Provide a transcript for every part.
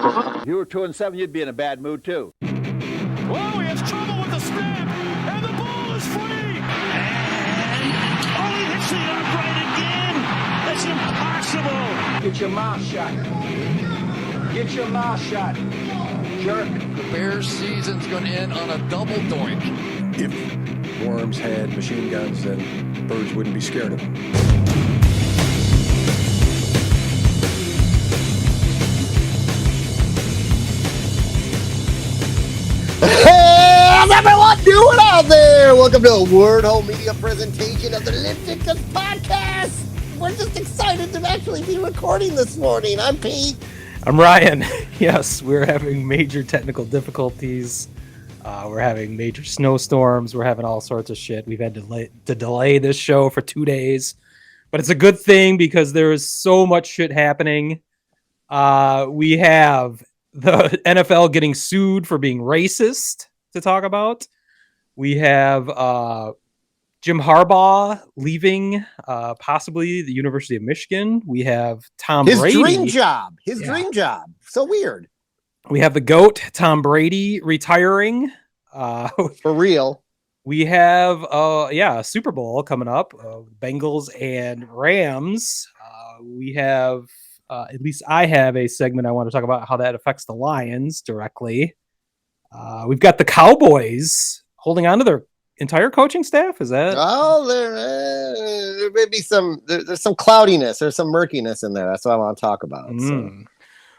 If you were 2-7, you'd be in a bad mood too. Whoa, he has trouble with the snap, and the ball is free. And he hits the upright again. That's impossible. Get your mouth shut. Get your mouth shut. Jerk. The Bears' season's going to end on a double doink. If worms had machine guns, then birds wouldn't be scared of them. How's everyone doing out there? Welcome to a Word Home Media presentation of the Linticus Podcast. We're just excited to actually be recording this morning. I'm Pete. I'm Ryan. Yes, we're having major technical difficulties. We're having major snowstorms. We're having all sorts of shit. We've had to delay this show for 2 days. But it's a good thing because there is so much shit happening. We have the NFL getting sued for being racist to talk about. We have Jim Harbaugh leaving possibly the University of Michigan. We have Tom Brady. His dream job. So weird. We have the GOAT, Brady, retiring. For real. We have a Super Bowl coming up. Bengals and Rams. We have at least I have a segment I want to talk about how that affects the Lions directly. We've got the Cowboys holding on to their entire coaching staff. Is that? Oh, there may be there's some cloudiness. There's some murkiness in there. That's what I want to talk about. So.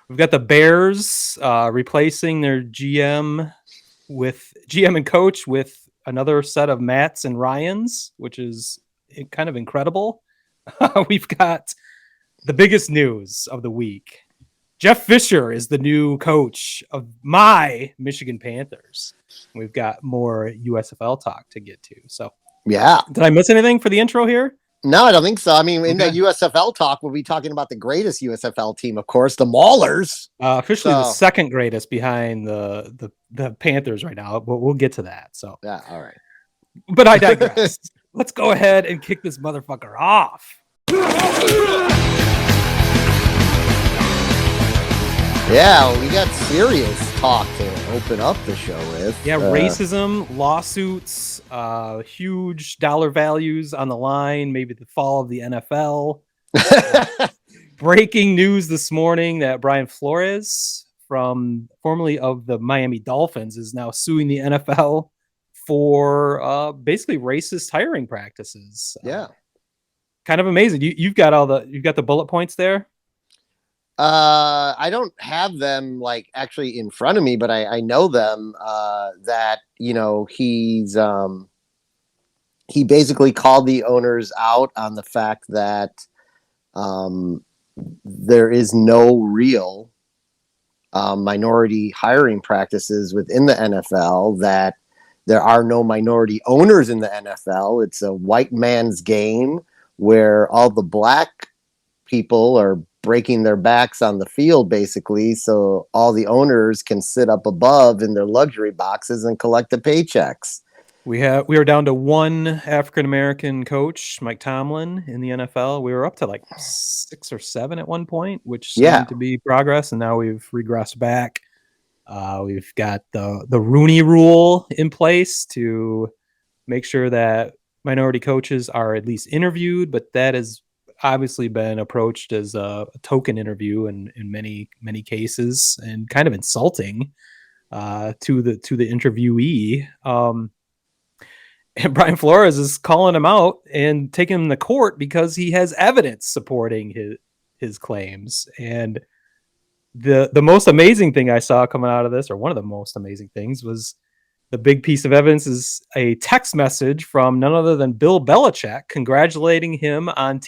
We've got the Bears replacing their GM and coach with another set of Matts and Ryans, which is kind of incredible. We've got the biggest news of the week. Jeff Fisher is the new coach of my Michigan Panthers. We've got more USFL talk to get to. So, yeah. Did I miss anything for the intro here? No, I don't think so. I mean, in the USFL talk, we'll be talking about the greatest USFL team, of course, the Maulers. Officially the second greatest behind the Panthers right now, but we'll get to that. So, yeah, all right. But I digress. Let's go ahead and kick this motherfucker off. Yeah, we got serious talk to open up the show with. Yeah, racism, lawsuits, huge dollar values on the line, maybe the fall of the NFL. Breaking news this morning that Brian Flores, formerly of the Miami Dolphins, is now suing the NFL for basically racist hiring practices. Yeah. Kind of amazing. You've got the bullet points there. I don't have them like actually in front of me, but I know them. That he basically called the owners out on the fact that there is no real minority hiring practices within the NFL. That there are no minority owners in the NFL. It's a white man's game where all the black people are breaking their backs on the field, basically, so all the owners can sit up above in their luxury boxes and collect the paychecks. We are down to one African-American coach, Mike Tomlin, in the NFL. We were up to like 6 or 7 at one point, which seemed to be progress, and now we've regressed back. We've got the Rooney Rule in place to make sure that minority coaches are at least interviewed, but that has obviously been approached as a token interview in many cases, and kind of insulting to the interviewee. And Brian Flores is calling him out and taking him to court because he has evidence supporting his claims. And the most amazing thing I saw coming out of this, or one of the most amazing things, was the big piece of evidence is a text message from none other than Bill Belichick congratulating him on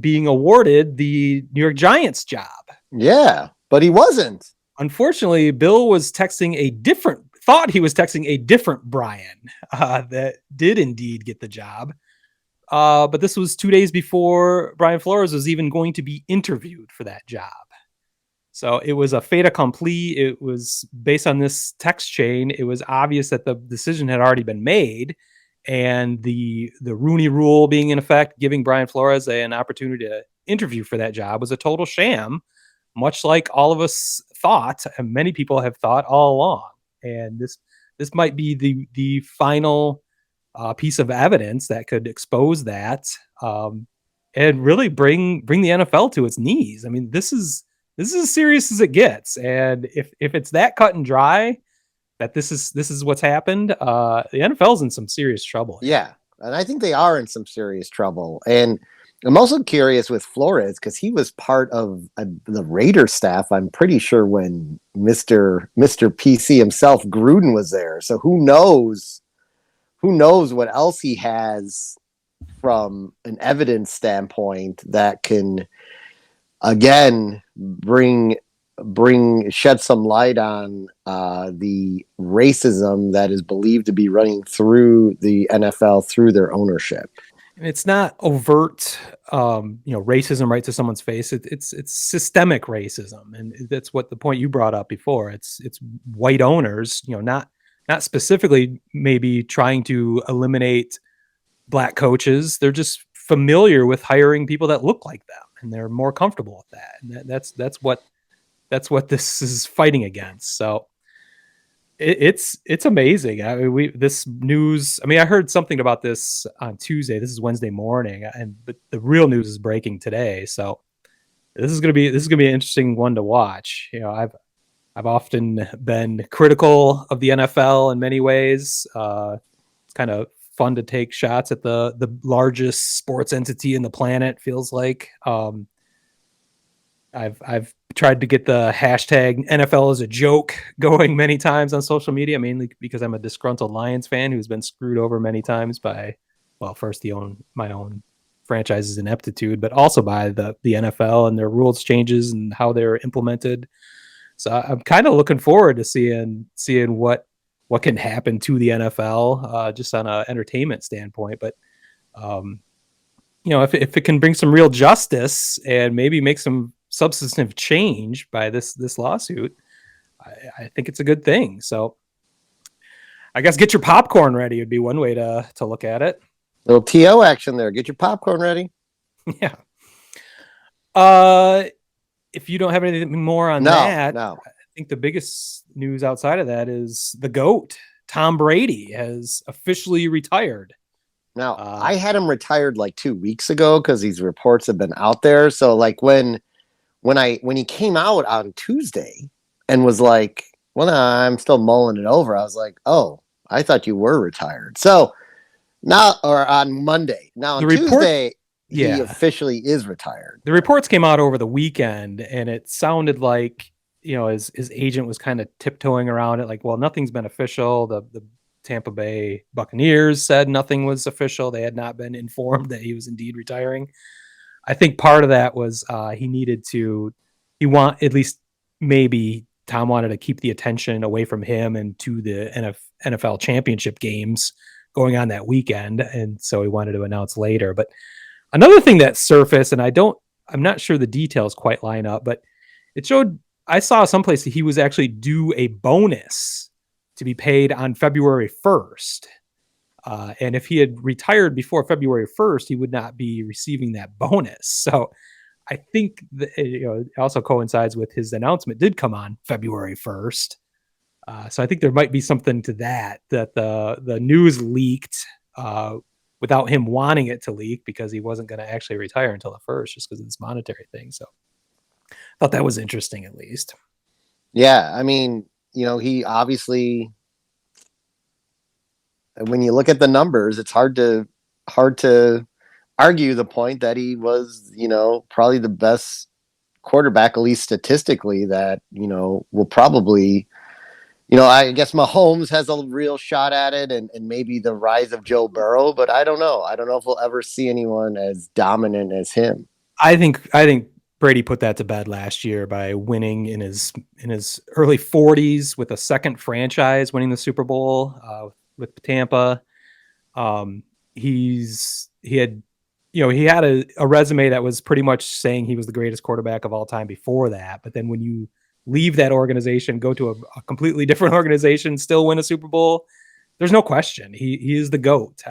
being awarded the New York Giants job. Yeah, but he wasn't. Unfortunately, Bill was thought he was texting a different Brian that did indeed get the job. But this was 2 days before Brian Flores was even going to be interviewed for that job. So it was a fait accompli. It was based on this text chain. It was obvious that the decision had already been made, and the Rooney Rule being in effect, giving Brian Flores an opportunity to interview for that job, was a total sham. much like all of us thought, and many people have thought all along. And this might be the final piece of evidence that could expose that, and really bring the NFL to its knees. I mean, this is as serious as it gets. And if it's that cut and dry that this is what's happened, the NFL's in some serious trouble. Yeah, and I think they are in some serious trouble. And I'm also curious with Flores, because he was part of the Raider staff, I'm pretty sure, when Mr. PC himself, Gruden, was there. So who knows what else he has from an evidence standpoint that can, again, shed some light on the racism that is believed to be running through the NFL through their ownership. It's not overt, racism right to someone's face. It's systemic racism, and that's what the point you brought up before. It's white owners, not specifically maybe trying to eliminate black coaches. They're just familiar with hiring people that look like them, and they're more comfortable with that. And that's what this is fighting against. So it's amazing. I mean, this news. I mean, I heard something about this on Tuesday. This is Wednesday morning, but the real news is breaking today. So this is gonna be an interesting one to watch. I've often been critical of the NFL in many ways. It's kind of fun to take shots at the largest sports entity in the planet. Feels like. I've tried to get the hashtag NFL is a joke going many times on social media, mainly because I'm a disgruntled Lions fan who's been screwed over many times by, well, first my own franchise's ineptitude, but also by the NFL and their rules changes and how they're implemented. So I'm kind of looking forward to seeing what can happen to the NFL, just on an entertainment standpoint. But if it can bring some real justice and maybe make some substantive change by this lawsuit, I think it's a good thing. So I guess get your popcorn ready would be one way to look at it. Little TO action there. Get your popcorn ready. Yeah. If you don't have anything more on that, no. I think the biggest news outside of that is the GOAT, Tom Brady, has officially retired. Now, I had him retired like 2 weeks ago because these reports have been out there. So like when he came out on Tuesday and was like, well, I'm still mulling it over, I was like, oh, I thought you were retired. So now, or on Monday. Now on Tuesday, he officially is retired. The reports came out over the weekend, and it sounded like, his agent was kind of tiptoeing around it, like, well, nothing's been official. The Tampa Bay Buccaneers said nothing was official. They had not been informed that he was indeed retiring. I think part of that was at least maybe Tom wanted to keep the attention away from him and to the NFL championship games going on that weekend. And so he wanted to announce later. But another thing that surfaced, and I'm not sure the details quite line up, but it showed, I saw someplace that he was actually due a bonus to be paid on February 1st. And if he had retired before February 1st, he would not be receiving that bonus. So I think that, it also coincides with his announcement did come on February 1st. So I think there might be something to that the news leaked without him wanting it to leak, because he wasn't going to actually retire until the 1st, just because of this monetary thing. So I thought that was interesting, at least. Yeah. I mean, he obviously, when you look at the numbers, it's hard to argue the point that he was, probably the best quarterback, at least statistically, that, will probably, I guess Mahomes has a real shot at it, and maybe the rise of Joe Burrow, but I don't know. I don't know if we'll ever see anyone as dominant as him. I think Brady put that to bed last year by winning in his early 40s with a second franchise, winning the Super Bowl with Tampa. He had a resume that was pretty much saying he was the greatest quarterback of all time before that. But then when you leave that organization, go to a completely different organization, still win a Super Bowl, there's no question. He is the GOAT.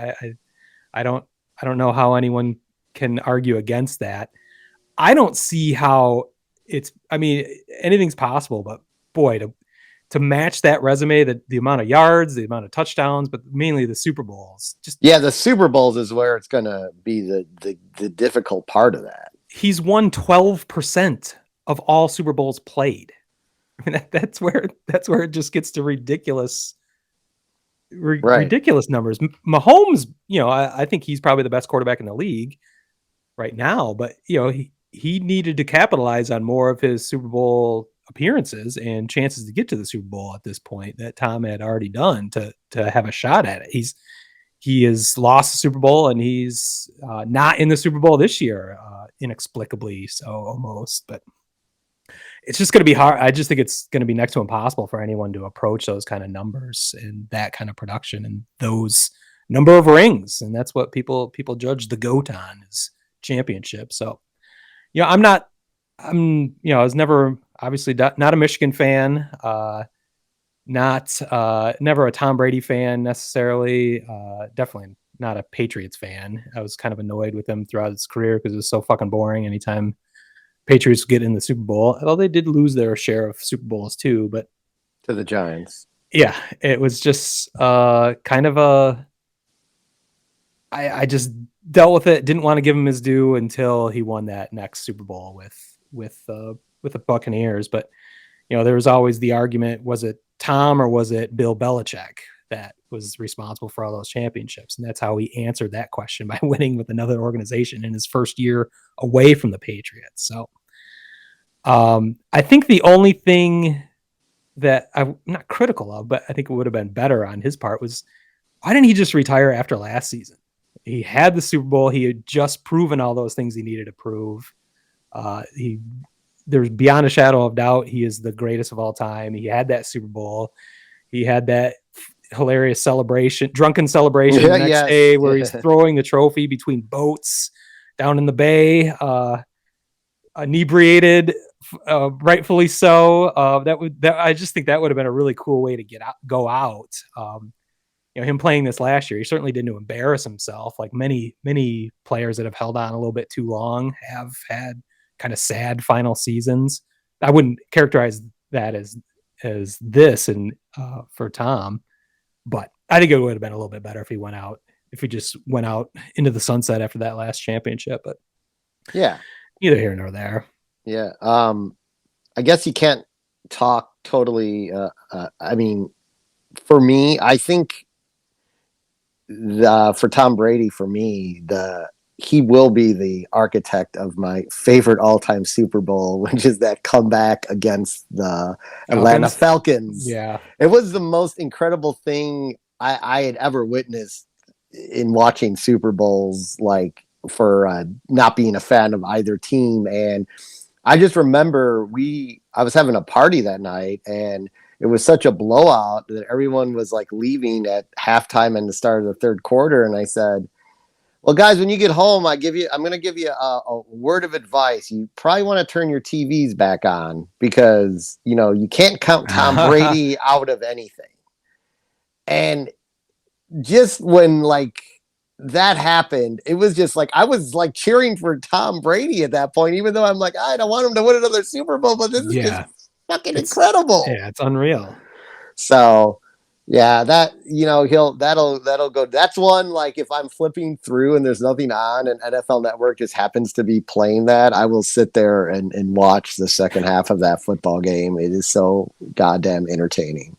I don't know how anyone can argue against that. I don't see how I mean, anything's possible, but boy, to match that resume, the amount of yards, the amount of touchdowns, but mainly the Super Bowls. The Super Bowls is where it's going to be the difficult part of that. He's won 12% of all Super Bowls played. I mean, that's where it just gets to ridiculous numbers. Mahomes, I think he's probably the best quarterback in the league right now, but he needed to capitalize on more of his Super Bowl appearances and chances to get to the Super Bowl at this point that Tom had already done to have a shot at it. He has lost the Super Bowl, and he's not in the Super Bowl this year, inexplicably so almost, but it's just going to be hard. I just think it's going to be next to impossible for anyone to approach those kind of numbers and that kind of production and those number of rings. And that's what people judge the GOAT on, is championship. So, I was never obviously not a Michigan fan, never a Tom Brady fan necessarily, definitely not a Patriots fan. I was kind of annoyed with him throughout his career because it was so fucking boring anytime Patriots get in the Super Bowl. Although they did lose their share of Super Bowls too, but to the Giants. Yeah, it was just kind of I just dealt with it. Didn't want to give him his due until he won that next Super Bowl with the Buccaneers. But there was always the argument: was it Tom or was it Bill Belichick that was responsible for all those championships? And that's how he answered that question, by winning with another organization in his first year away from the Patriots. So I think the only thing that I'm not critical of, but I think it would have been better on his part, was why didn't he just retire after last season? He had the Super Bowl. He had just proven all those things he needed to prove. There's beyond a shadow of doubt, he is the greatest of all time. He had that Super Bowl. He had that hilarious drunken celebration the next day where he's throwing the trophy between boats down in the bay, inebriated, rightfully so. I just think that would have been a really cool way to go out. Him playing this last year, he certainly didn't embarrass himself like many players that have held on a little bit too long have had kind of sad final seasons. I wouldn't characterize that as this and for Tom, but I think it would have been a little bit better if he just went out into the sunset after that last championship. But yeah, neither here nor there. Yeah. I guess you can't talk totally. I mean, for me, I think for Tom Brady, for me, he will be the architect of my favorite all-time Super Bowl, which is that comeback against the Atlanta Falcons. Yeah. It was the most incredible thing I had ever witnessed in watching Super Bowls, like, for not being a fan of either team. And I just remember I was having a party that night, and it was such a blowout that everyone was like leaving at halftime and the start of the third quarter. And I said, well, guys, when you get home, I'm going to give you a word of advice. You probably want to turn your TVs back on, because, you can't count Tom Brady out of anything. And just when that happened, it was just I was cheering for Tom Brady at that point, even though I'm I don't want him to win another Super Bowl, but this is just fucking incredible. Yeah, it's unreal. So yeah, that that'll go. That's one, if I'm flipping through and there's nothing on and NFL Network just happens to be playing that, I will sit there and watch the second half of that football game. It is so goddamn entertaining.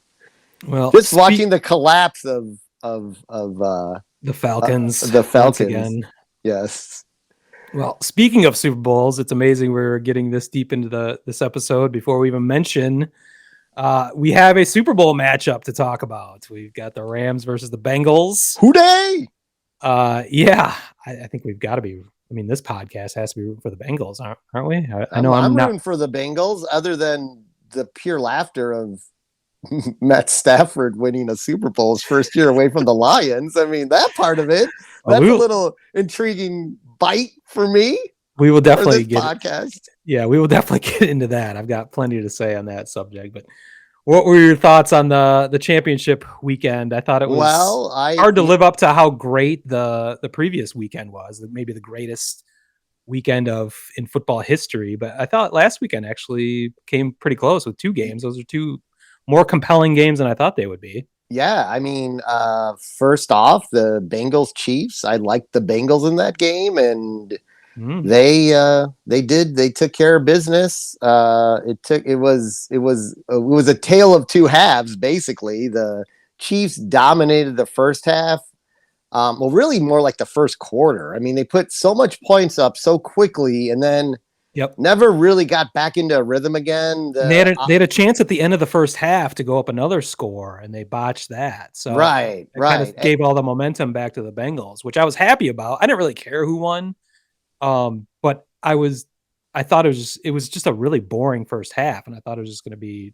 Well, just watching the collapse of the Falcons. The Falcons again. Yes. Well, speaking of Super Bowls, it's amazing we're getting this deep into this episode before we even mention we have a Super Bowl matchup to talk about. We've got the Rams versus the Bengals. Hooday! Yeah, I think we've got to be. I mean, this podcast has to be rooting for the Bengals, aren't we? I know I'm rooting for the Bengals, other than the pure laughter of Matt Stafford winning a Super Bowl his first year away from the Lions. I mean, that part of it, that's a little intriguing bite for me. We will definitely get podcast. Yeah, we will definitely get into that. I've got plenty to say on that subject. But what were your thoughts on the championship weekend? I thought it was hard to live up to how great the previous weekend was. Maybe the greatest weekend in football history. But I thought last weekend actually came pretty close with 2 games. Those are 2 more compelling games than I thought they would be. Yeah, I mean, first off, the Bengals Chiefs. I liked the Bengals in that game, and they took care of business. It was a tale of 2 halves. Basically, the Chiefs dominated the first half. Well, really more like the first quarter. I mean, they put so much points up so quickly, and then never really got back into a rhythm again. They had a chance at the end of the first half to go up another score, and they botched that. So right. Kind of gave all the momentum back to the Bengals, which I was happy about. I didn't really care who won, but I thought it was just a really boring first half, and I thought it was just going to be,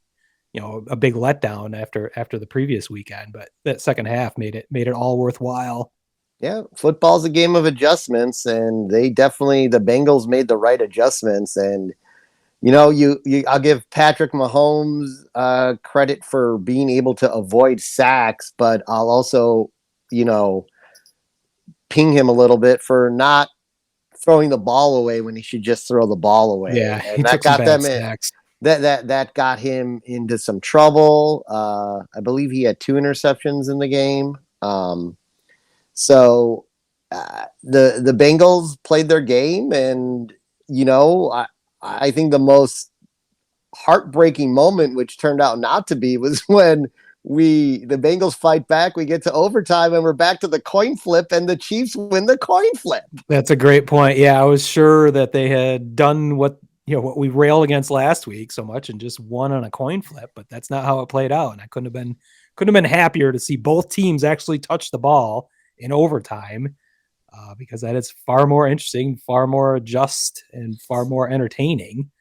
a big letdown after the previous weekend. But that second half made it all worthwhile. Yeah, football's a game of adjustments, and the Bengals made the right adjustments. And I'll give Patrick Mahomes credit for being able to avoid sacks, but I'll also ping him a little bit for not throwing the ball away when he should just throw the ball away. Yeah, and that got them in. That got him into some trouble. I believe he had 2 interceptions in the game. So the Bengals played their game, and I think the most heartbreaking moment, which turned out not to be, was when the Bengals fight back. We get to overtime, and we're back to the coin flip, and the Chiefs win the coin flip. That's a great point. Yeah, I was sure that they had done what we railed against last week so much and just won on a coin flip, but that's not how it played out. And I couldn't have been happier to see both teams actually touch the ball in overtime, because that is far more interesting, far more just, and far more entertaining.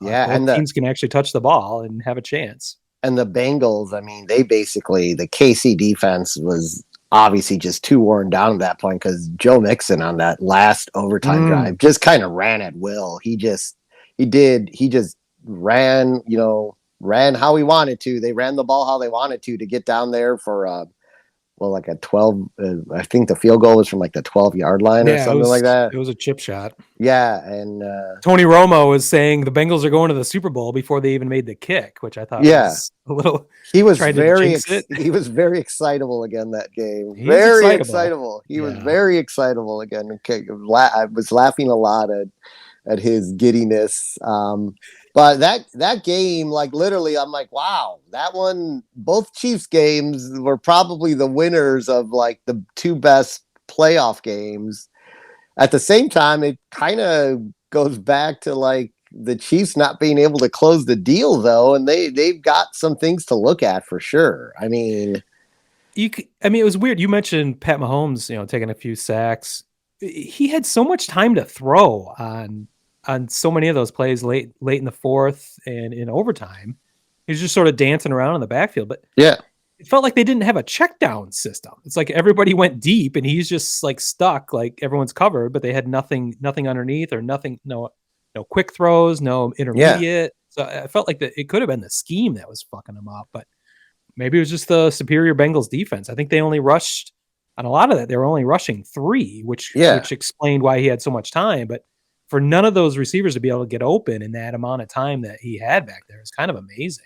And teams can actually touch the ball and have a chance. And the Bengals, I mean, the KC defense was obviously just too worn down at that point, because Joe Mixon on that last overtime drive just kind of ran at will. He just ran, ran how he wanted to. They ran the ball how they wanted to get down there for like a 12. I think the field goal was from like the 12-yard line or something like that. It was a chip shot. Yeah, and Tony Romo was saying the Bengals are going to the Super Bowl before they even made the kick, which I thought was a little. He was he was very excitable again that game. Very excitable. He was very excitable again. I was laughing a lot at his giddiness. But that game, like literally, I'm like, wow, that one, both Chiefs games were probably the winners of like the 2 best playoff games. At the same time, it kind of goes back to like the Chiefs not being able to close the deal, though, and they've got some things to look at for sure. I mean, it was weird. You mentioned Pat Mahomes, taking a few sacks. He had so much time to throw on so many of those plays late in the fourth and in overtime. He was just sort of dancing around in the backfield, but it felt like they didn't have a check down system. It's like everybody went deep and he's just like stuck, like everyone's covered, but they had nothing underneath, or nothing, no quick throws, no intermediate. So I felt like it could have been the scheme that was fucking them up, but maybe it was just the superior Bengals defense. I think they only rushed on a lot of that. They were only rushing 3, which explained why he had so much time, but for none of those receivers to be able to get open in that amount of time that he had back there is kind of amazing.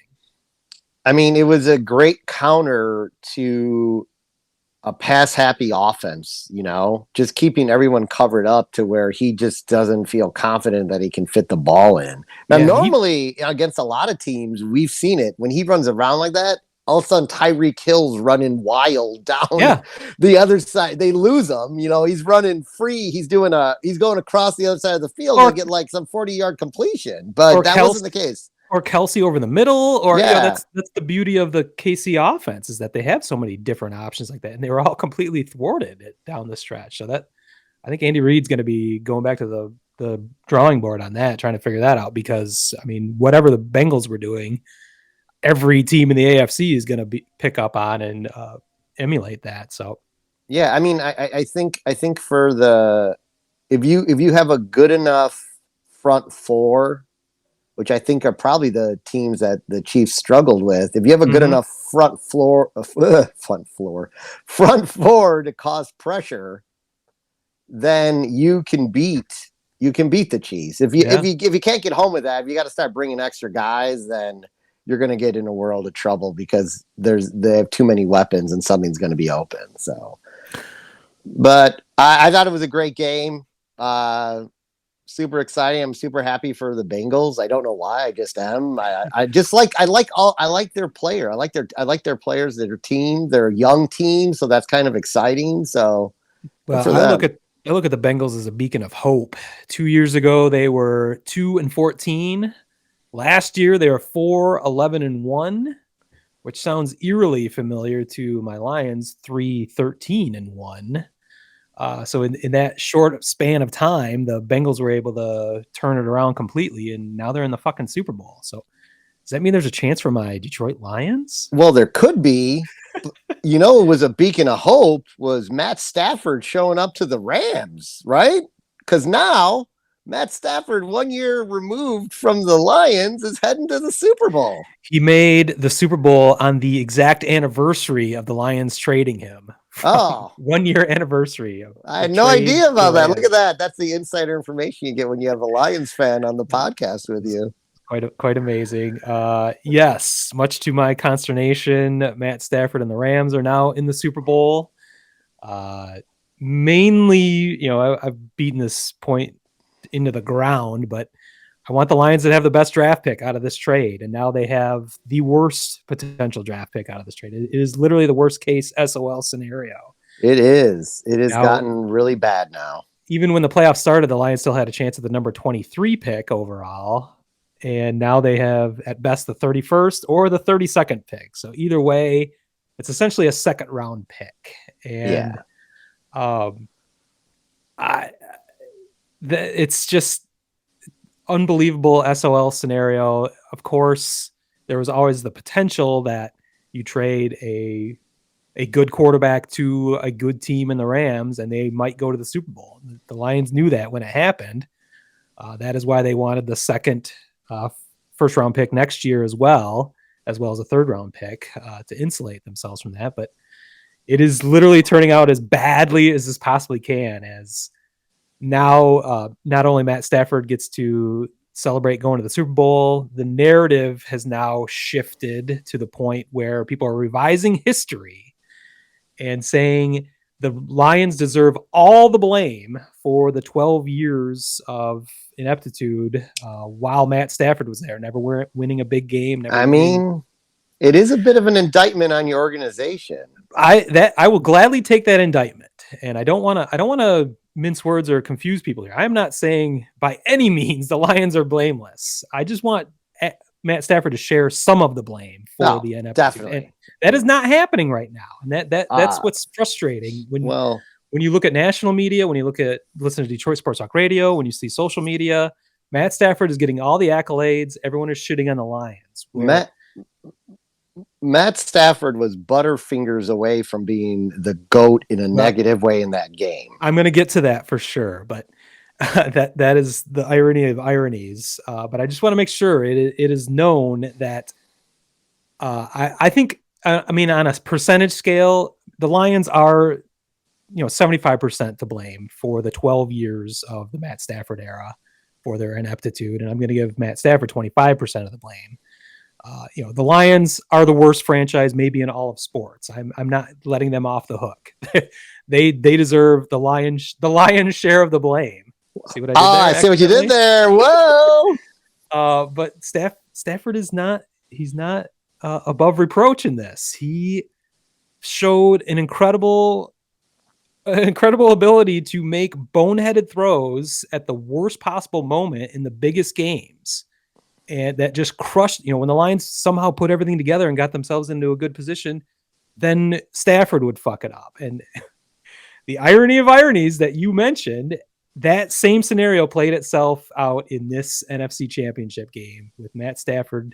I mean, it was a great counter to a pass-happy offense, just keeping everyone covered up to where he just doesn't feel confident that he can fit the ball in. Now, normally, against a lot of teams, we've seen it. When he runs around like that, all of a sudden Tyreek Hill's running wild down the other side. They lose him. He's running free. He's going across the other side of the field and get like some 40-yard completion. But that wasn't the case. Or Kelsey over the middle. Or that's the beauty of the KC offense, is that they have so many different options like that, and they were all completely thwarted down the stretch. So that, I think Andy Reid's going to be going back to the drawing board on that, trying to figure that out, because I mean, whatever the Bengals were doing, every team in the AFC is going to pick up on and emulate that. So, I mean, I think for if you have a good enough front 4, which I think are probably the teams that the Chiefs struggled with, if you have a good enough front 4 to cause pressure, then you can beat You can beat the Chiefs. If you can't get home with that, if you got to start bringing extra guys, then you're going to get in a world of trouble because they have too many weapons and something's going to be open. So, but I thought it was a great game. Super exciting. I'm super happy for the Bengals. I don't know why. I just am. I like their player. I like their players, their team. They're a young team, so that's kind of exciting. So, well, I look at the Bengals as a beacon of hope. 2 years ago, they were 2-14. Last year, they were 4-11-1, which sounds eerily familiar to my Lions, 3-13-1. So in that short span of time, the Bengals were able to turn it around completely, and now they're in the fucking Super Bowl. So does that mean there's a chance for my Detroit Lions? Well, there could be. You know, it was a beacon of hope was Matt Stafford showing up to the Rams, right? Because now Matt Stafford, 1 year removed from the Lions, is heading to the Super Bowl. He made the Super Bowl on the exact anniversary of the Lions trading him. Oh, 1 year anniversary. I had no idea about that. Look at that. That's the insider information you get when you have a Lions fan on the podcast with you. Quite amazing. Yes, much to my consternation, Matt Stafford and the Rams are now in the Super Bowl. Mainly, I've beaten this point into the ground, but I want the Lions to have the best draft pick out of this trade, and now they have the worst potential draft pick out of this trade. It is literally the worst case SOL scenario. It is. It has gotten really bad now. Even when the playoffs started, the Lions still had a chance at the number 23 pick overall. And now they have at best the 31st or the 32nd pick. So either way, it's essentially a second round pick. And it's just unbelievable SOL scenario. Of course, there was always the potential that you trade a good quarterback to a good team in the Rams and they might go to the Super Bowl. The Lions knew that when it happened. That is why they wanted the second first round pick next year as well as a third round pick to insulate themselves from that. But it is literally turning out as badly as this possibly can, as now not only Matt Stafford gets to celebrate going to the Super Bowl, the narrative has now shifted to the point where people are revising history and saying the Lions deserve all the blame for the 12 years of ineptitude while Matt Stafford was there, never winning a big game. It is a bit of an indictment on your organization. I will gladly take that indictment, and I don't want to mince words or confuse people here. I'm not saying by any means the Lions are blameless. I just want Matt Stafford to share some of the blame for the ineptitude. Definitely. And that is not happening right now, and that's what's frustrating when you look at national media, when you listen to Detroit Sports Talk Radio, when you see social media. Matt Stafford is getting all the accolades. Everyone is shitting on the Lions. Matt Stafford was butterfingers away from being the GOAT in a negative way in that game. I'm going to get to that for sure, but that is the irony of ironies. But I just want to make sure it is known that I think, on a percentage scale, the Lions are 75% to blame for the 12 years of the Matt Stafford era for their ineptitude, and I'm going to give Matt Stafford 25% of the blame. The Lions are the worst franchise maybe in all of sports. I'm not letting them off the hook. they deserve the lion's share of the blame. See what I did there? I see what you did there. Whoa! But Stafford is not. He's not above reproach in this. He showed an incredible ability to make boneheaded throws at the worst possible moment in the biggest games. And that just crushed, when the Lions somehow put everything together and got themselves into a good position, then Stafford would fuck it up. And the irony of ironies that you mentioned, that same scenario played itself out in this NFC Championship game with Matt Stafford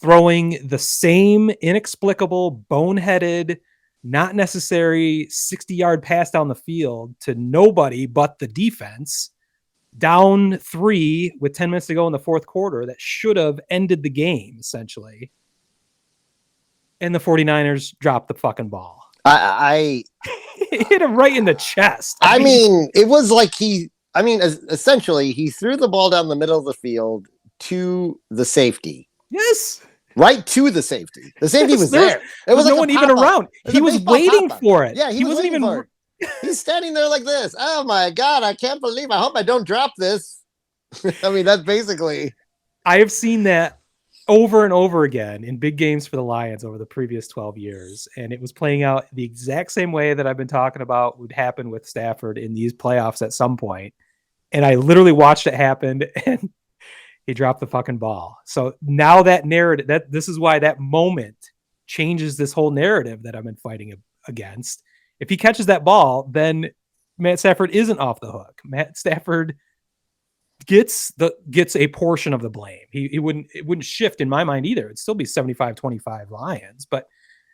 throwing the same inexplicable, boneheaded, not necessary 60-yard pass down the field to nobody but the defense, down 3 with 10 minutes to go in the fourth quarter, that should have ended the game, essentially. And the 49ers dropped the fucking ball. I hit him right in the chest. I mean, it was like he I mean, essentially, he threw the ball down the middle of the field to the safety. Yes. Right to the safety. The safety was there. It was like no one even around. He was waiting for it. Yeah, he wasn't even for it. He's standing there like this. Oh my God, I can't believe. I hope I don't drop this. I mean, that's basically. I have seen that over and over again in big games for the Lions over the previous 12 years. And it was playing out the exact same way that I've been talking about would happen with Stafford in these playoffs at some point. And I literally watched it happen, and he dropped the fucking ball. So now that narrative, this is why that moment changes this whole narrative that I've been fighting against. If he catches that ball, then Matt Stafford isn't off the hook. Matt Stafford gets a portion of the blame. It wouldn't shift in my mind either. It'd still be 75-25 Lions, but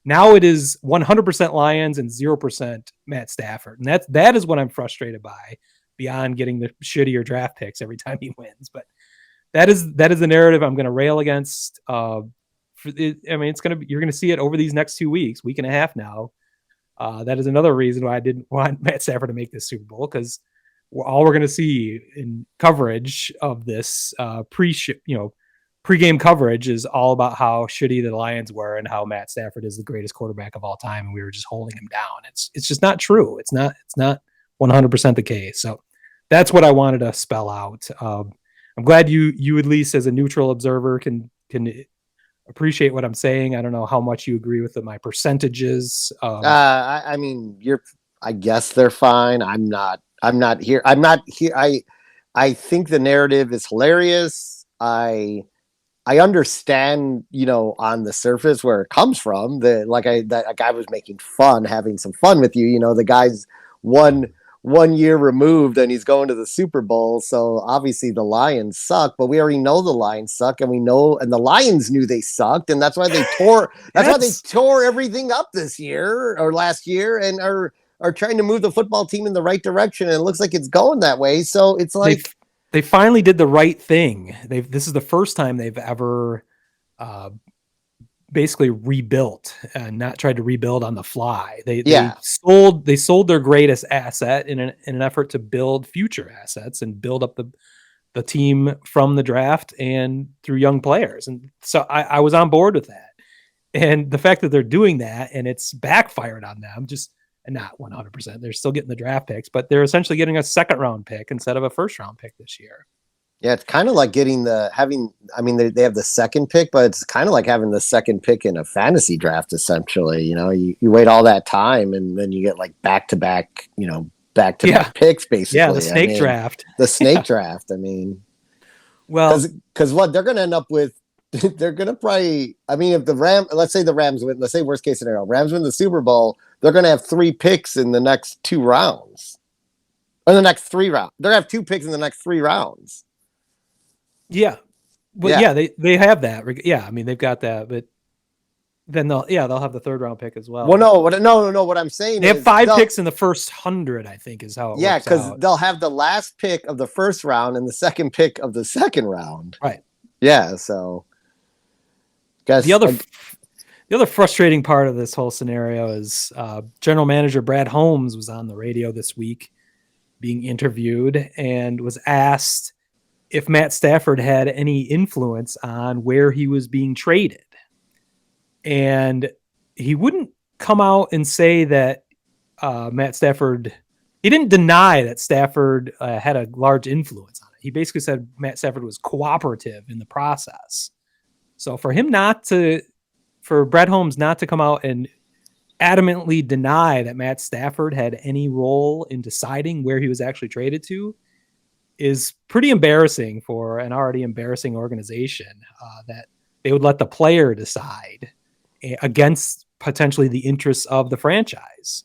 now it is 100% Lions and 0% Matt Stafford. And that is what I'm frustrated by, beyond getting the shittier draft picks every time he wins. But that is the narrative I'm going to rail against. You're going to see it over these next 2 weeks, week and a half now. That is another reason why I didn't want Matt Stafford to make this Super Bowl, because all we're going to see in coverage of this pre-game coverage is all about how shitty the Lions were and how Matt Stafford is the greatest quarterback of all time, and we were just holding him down. It's just not true. It's not 100% the case. So that's what I wanted to spell out. I'm glad you at least as a neutral observer can appreciate what I'm saying. I don't know how much you agree with my percentages. I mean, I guess they're fine. I'm not here. I think the narrative is hilarious. I understand, on the surface where it comes from. That guy was making fun, having some fun with you. The guy's one year removed and he's going to the Super Bowl. So obviously the Lions suck, but we already know the Lions suck, and the Lions knew they sucked, and that's why they tore. That's why they tore everything up this year or last year, and are trying to move the football team in the right direction. And it looks like it's going that way. So it's like they finally did the right thing. This is the first time they've ever basically rebuilt and not tried to rebuild on the fly. They sold their greatest asset in an effort to build future assets and build up the team from the draft and through young players. And so I was on board with that. And the fact that they're doing that and it's backfired on them, just not 100%. They're still getting the draft picks, but they're essentially getting a second round pick instead of a first round pick this year. Yeah, it's kind of like they have the second pick, but it's kind of like having the second pick in a fantasy draft, essentially. You wait all that time and then you get like back-to-back picks, basically. Yeah, the snake draft. The snake draft. I mean, well, because what they're going to end up with, they're going to probably, if let's say the Rams win, let's say worst case scenario, Rams win the Super Bowl, they're going to have 3 picks in the next 2 rounds. Or the next 3 rounds. They're going to have 2 picks in the next 3 rounds. Yeah. Well, yeah, they have that. Yeah, they've got that, but then they'll have the 3rd round pick as well. Well, no. What I'm saying they have 5 picks in the first 100, I think, is how it works. Yeah, because they'll have the last pick of the first round and the second pick of the second round. Right. Yeah. So, the other frustrating part of this whole scenario is General Manager Brad Holmes was on the radio this week being interviewed and was asked if Matt Stafford had any influence on where he was being traded. And he wouldn't come out and say that Matt Stafford, he didn't deny that Stafford had a large influence on it. He basically said Matt Stafford was cooperative in the process. So for Brad Holmes not to come out and adamantly deny that Matt Stafford had any role in deciding where he was actually traded to is pretty embarrassing for an already embarrassing organization, that they would let the player decide against potentially the interests of the franchise,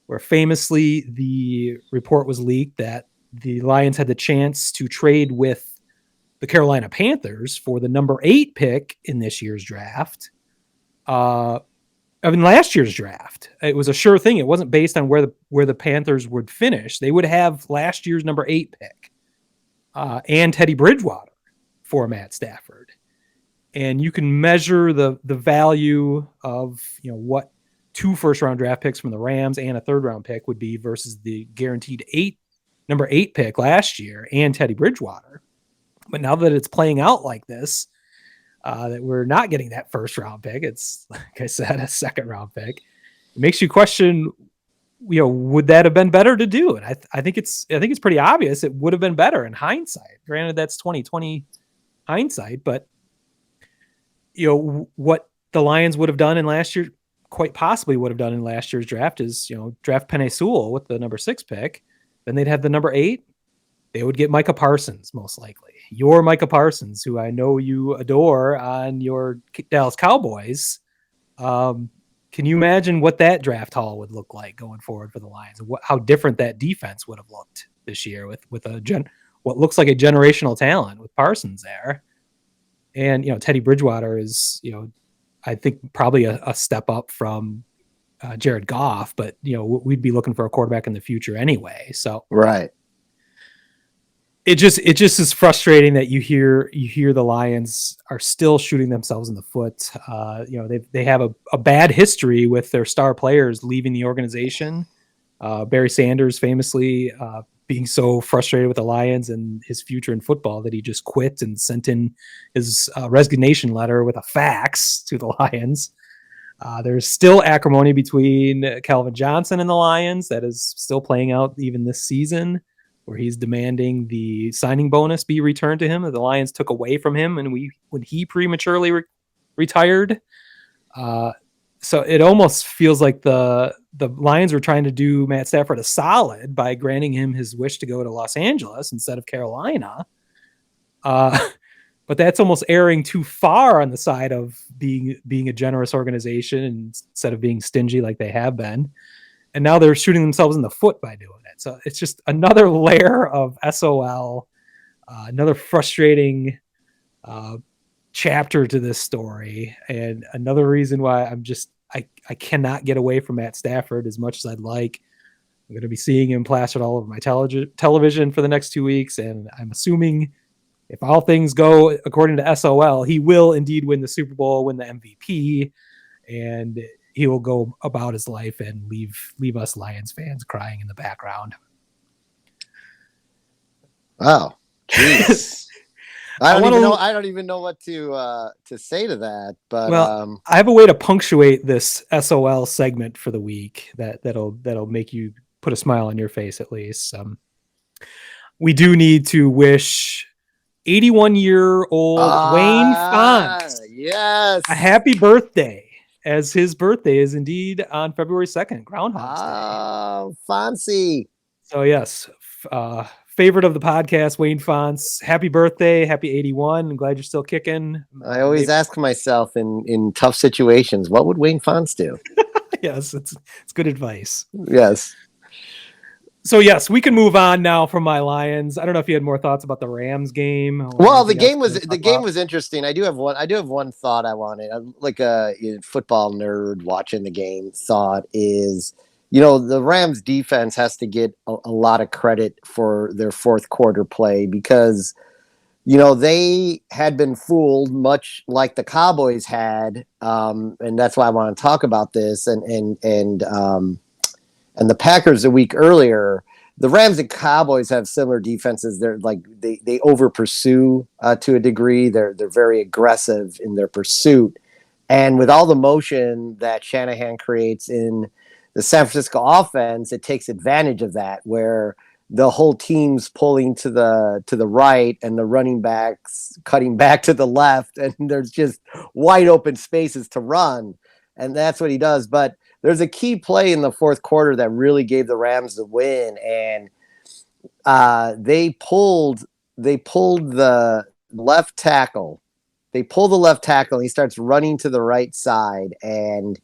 where famously the report was leaked that the Lions had the chance to trade with the Carolina Panthers for the number 8 pick in this year's draft. Last year's draft, it was a sure thing. It wasn't based on where the Panthers would finish. They would have last year's number 8 pick. And Teddy Bridgewater for Matt Stafford. And you can measure the value of, what 2 first-round draft picks from the Rams and a 3rd-round pick would be versus the guaranteed 8 number 8 pick last year and Teddy Bridgewater. But now that it's playing out like this, that we're not getting that first round pick, it's, like I said, a second round pick. It makes you question, would that have been better to do? And I think it's pretty obvious it would have been better in hindsight. Granted, that's 2020 hindsight, but what the Lions would have done in last year, quite possibly would have done in last year's draft, is draft Penei Sewell with the number 6 pick. Then they'd have the number 8. They would get Micah Parsons, most likely. Your Micah Parsons, who I know you adore on your Dallas Cowboys. Can you imagine what that draft haul would look like going forward for the Lions? How different that defense would have looked this year with what looks like a generational talent with Parsons there. And, Teddy Bridgewater is, I think probably a step up from Jared Goff, but, we'd be looking for a quarterback in the future anyway. So, right. It just is frustrating that you hear the Lions are still shooting themselves in the foot. They have a bad history with their star players leaving the organization. Barry Sanders famously being so frustrated with the Lions and his future in football that he just quit and sent in his resignation letter with a fax to the Lions. There's still acrimony between Calvin Johnson and the Lions that is still playing out even this season, where he's demanding the signing bonus be returned to him that the Lions took away from him when he prematurely retired. So it almost feels like the Lions were trying to do Matt Stafford a solid by granting him his wish to go to Los Angeles instead of Carolina. But that's almost erring too far on the side of being a generous organization instead of being stingy like they have been. And now they're shooting themselves in the foot by doing it. So it's just another layer of SOL, another frustrating chapter to this story, and another reason why I cannot get away from Matt Stafford as much as I'd like. I'm going to be seeing him plastered all over my television for the next 2 weeks, and I'm assuming if all things go according to SOL, he will indeed win the Super Bowl, win the MVP, and he will go about his life and leave us Lions fans crying in the background. Wow. Jeez. I don't even know what to say to that, but I have a way to punctuate this SOL segment for the week that'll make you put a smile on your face at least. We do need to wish 81-year-old Wayne Fontes a happy birthday, as his birthday is indeed on February 2nd, Groundhog's Day. Oh, Fonzie. So yes, favorite of the podcast, Wayne Fontes. Happy birthday, happy 81. I'm glad you're still kicking. I always ask myself in tough situations, what would Wayne Fontes do? Yes, it's good advice. Yes. So yes, we can move on now from my Lions. I don't know if you had more thoughts about the Rams game. Well, the game was interesting. I do have one thought I wanted. Like a football nerd watching the game thought is, the Rams defense has to get a lot of credit for their fourth quarter play because, they had been fooled much like the Cowboys had. And that's why I want to talk about this and the Packers a week earlier. The Rams and Cowboys have similar defenses. They're like, they over pursue to a degree. They're very aggressive in their pursuit. And with all the motion that Shanahan creates in the San Francisco offense, it takes advantage of that, where the whole team's pulling to the right and the running backs cutting back to the left, and there's just wide open spaces to run. And that's what he does. But there's a key play in the fourth quarter that really gave the Rams the win, and they pulled the left tackle. They pull the left tackle, and he starts running to the right side, and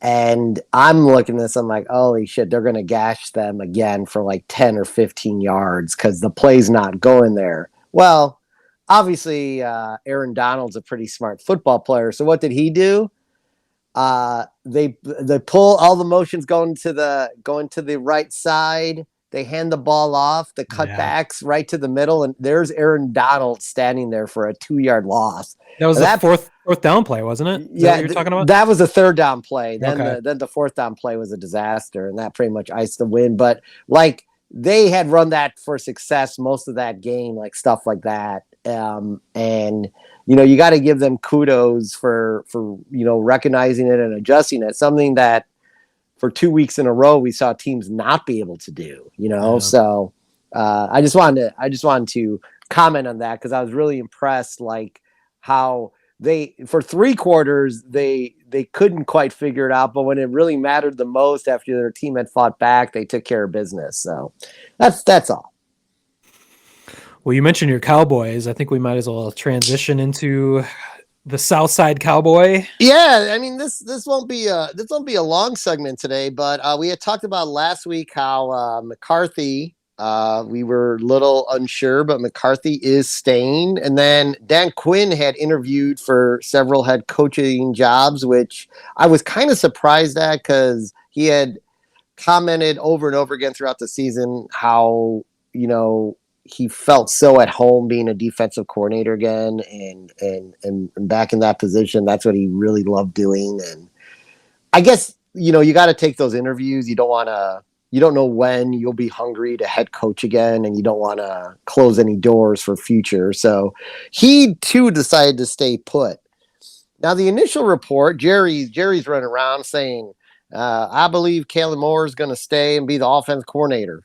I'm looking at this, I'm like, holy shit, they're going to gash them again for like 10 or 15 yards because the play's not going there. Well, obviously, Aaron Donald's a pretty smart football player, so what did he do? They pull all the motions going to the right side. They hand the ball off, the cutbacks right to the middle, and there's Aaron Donald standing there for a 2-yard loss. That was the fourth down play, wasn't it? Is that what you're talking about? That was a third down play. Then okay. Then the fourth down play was a disaster, and that pretty much iced the win. But like they had run that for success most of that game, like stuff like that. And you got to give them kudos for recognizing it and adjusting it. Something that for 2 weeks in a row we saw teams not be able to do. Yeah. So I just wanted to comment on that because I was really impressed, like how they for 3 quarters they couldn't quite figure it out, but when it really mattered the most after their team had fought back, they took care of business. So that's all. Well, you mentioned your Cowboys. I think we might as well transition into the South Side Cowboy. Yeah, I mean this won't be a long segment today, but we had talked about last week how McCarthy. We were a little unsure, but McCarthy is staying. And then Dan Quinn had interviewed for several head coaching jobs, which I was kind of surprised at because he had commented over and over again throughout the season how, he felt so at home being a defensive coordinator again and back in that position. That's what he really loved doing. And I guess, you got to take those interviews. You don't know when you'll be hungry to head coach again, and you don't want to close any doors for future. So he too decided to stay put. Now the initial report, Jerry's running around saying, I believe Kellen Moore is going to stay and be the offense coordinator.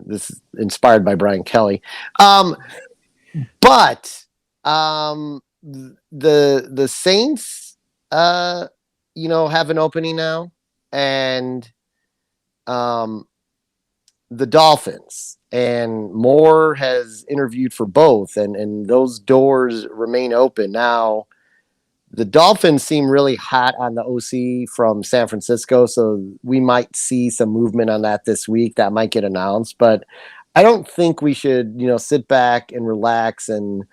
This is inspired by Brian Kelly. But the Saints, have an opening now, and the Dolphins, and Moore has interviewed for both, and those doors remain open. Now, the Dolphins seem really hot on the OC from San Francisco, so we might see some movement on that this week. That might get announced, but I don't think we should, sit back and relax and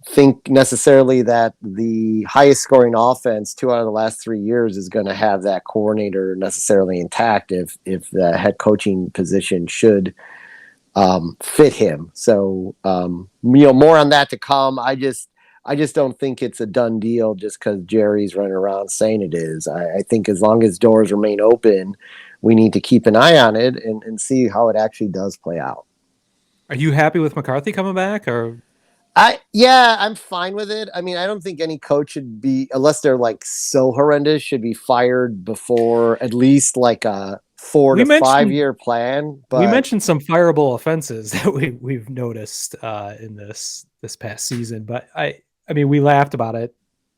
think necessarily that the highest scoring offense 2 out of the last 3 years is going to have that coordinator necessarily intact if the head coaching position should fit him. So, more on that to come. I just don't think it's a done deal just because Jerry's running around saying it is. I think as long as doors remain open, we need to keep an eye on it and see how it actually does play out. Are you happy with McCarthy coming back, or? I'm fine with it. I mean, I don't think any coach should be, unless they're like so horrendous, should be fired before at least like a 4 to 5 year plan. But we mentioned some fireable offenses that we've noticed in this past season, but I mean, we laughed about it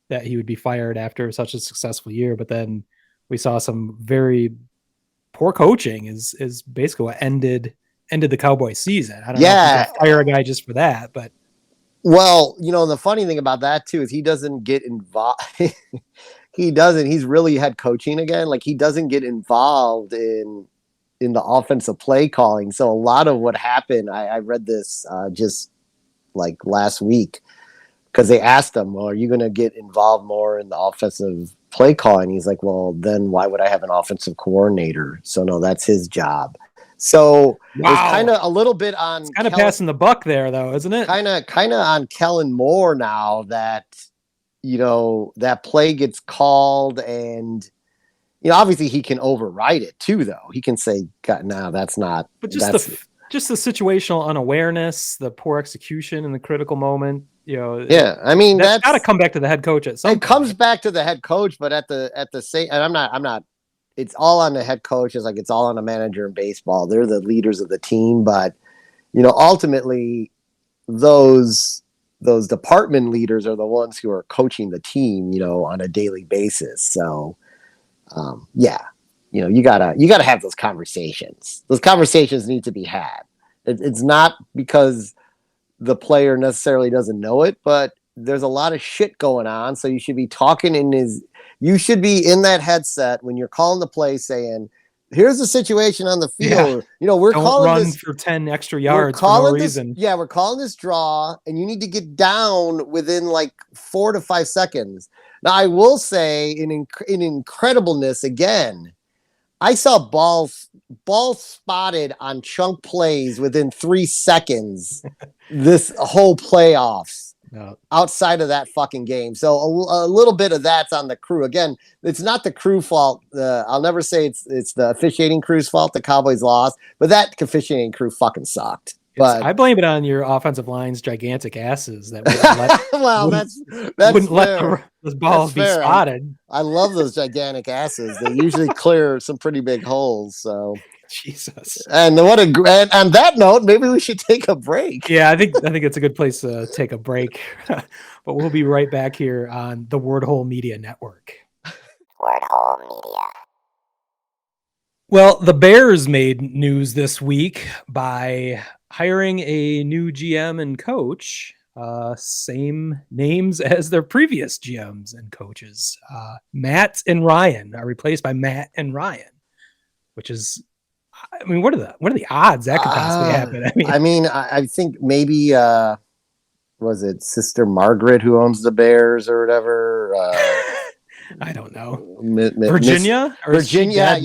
that he would be fired after such a successful year, but then we saw some very poor coaching is basically what ended the Cowboys season. I don't know if you can fire a guy just for that, but. Well, the funny thing about that too is he doesn't get involved. He's really head coaching again. Like he doesn't get involved in the offensive play calling. So a lot of what happened, I read this just like last week because they asked him, well, are you going to get involved more in the offensive play calling? He's like, well, then why would I have an offensive coordinator? So no, that's his job. So It's kind of a little bit on kind of passing the buck there, though, isn't it? Kind of on Kellen Moore now that that play gets called, and obviously he can override it too. Though he can say, "God, no, that's not." But just the situational unawareness, the poor execution in the critical moment. Yeah, I mean that's got to come back to the head coach at some point. It comes back to the head coach, but at the same, and I'm not. It's all on the head coach. It's like it's all on a manager in baseball. They're the leaders of the team, but ultimately, those department leaders are the ones who are coaching the team, on a daily basis. So, you gotta have those conversations. Those conversations need to be had. It's not because the player necessarily doesn't know it, but there's a lot of shit going on. So you should be talking you should be in that headset when you're calling the play saying, here's the situation on the field. Yeah. We're Don't calling run this for 10 extra yards for no reason. We're calling this draw, and you need to get down within like 4 to 5 seconds. Now, I will say in incredibleness again, I saw balls spotted on chunk plays within 3 seconds this whole playoffs. outside of that fucking game. So a little bit of that's on the crew. Again, it's not the crew fault. I'll never say it's the officiating crew's fault the Cowboys lost, but that officiating crew fucking sucked. But I blame it on your offensive line's gigantic asses that wouldn't let the balls be spotted. I love those gigantic asses. They usually clear some pretty big holes. So Jesus. And on that note, maybe we should take a break. Yeah, I think it's a good place to take a break. But we'll be right back here on the Word Hole Media Network. Word Hole Media. Well, the Bears made news this week by hiring a new GM and coach, same names as their previous GMs and coaches. Matt and Ryan are replaced by Matt and Ryan, which is, I mean, what are the odds that could possibly happen? I think maybe was it Sister Margaret who owns the Bears or whatever? I don't know. Virginia, Virginia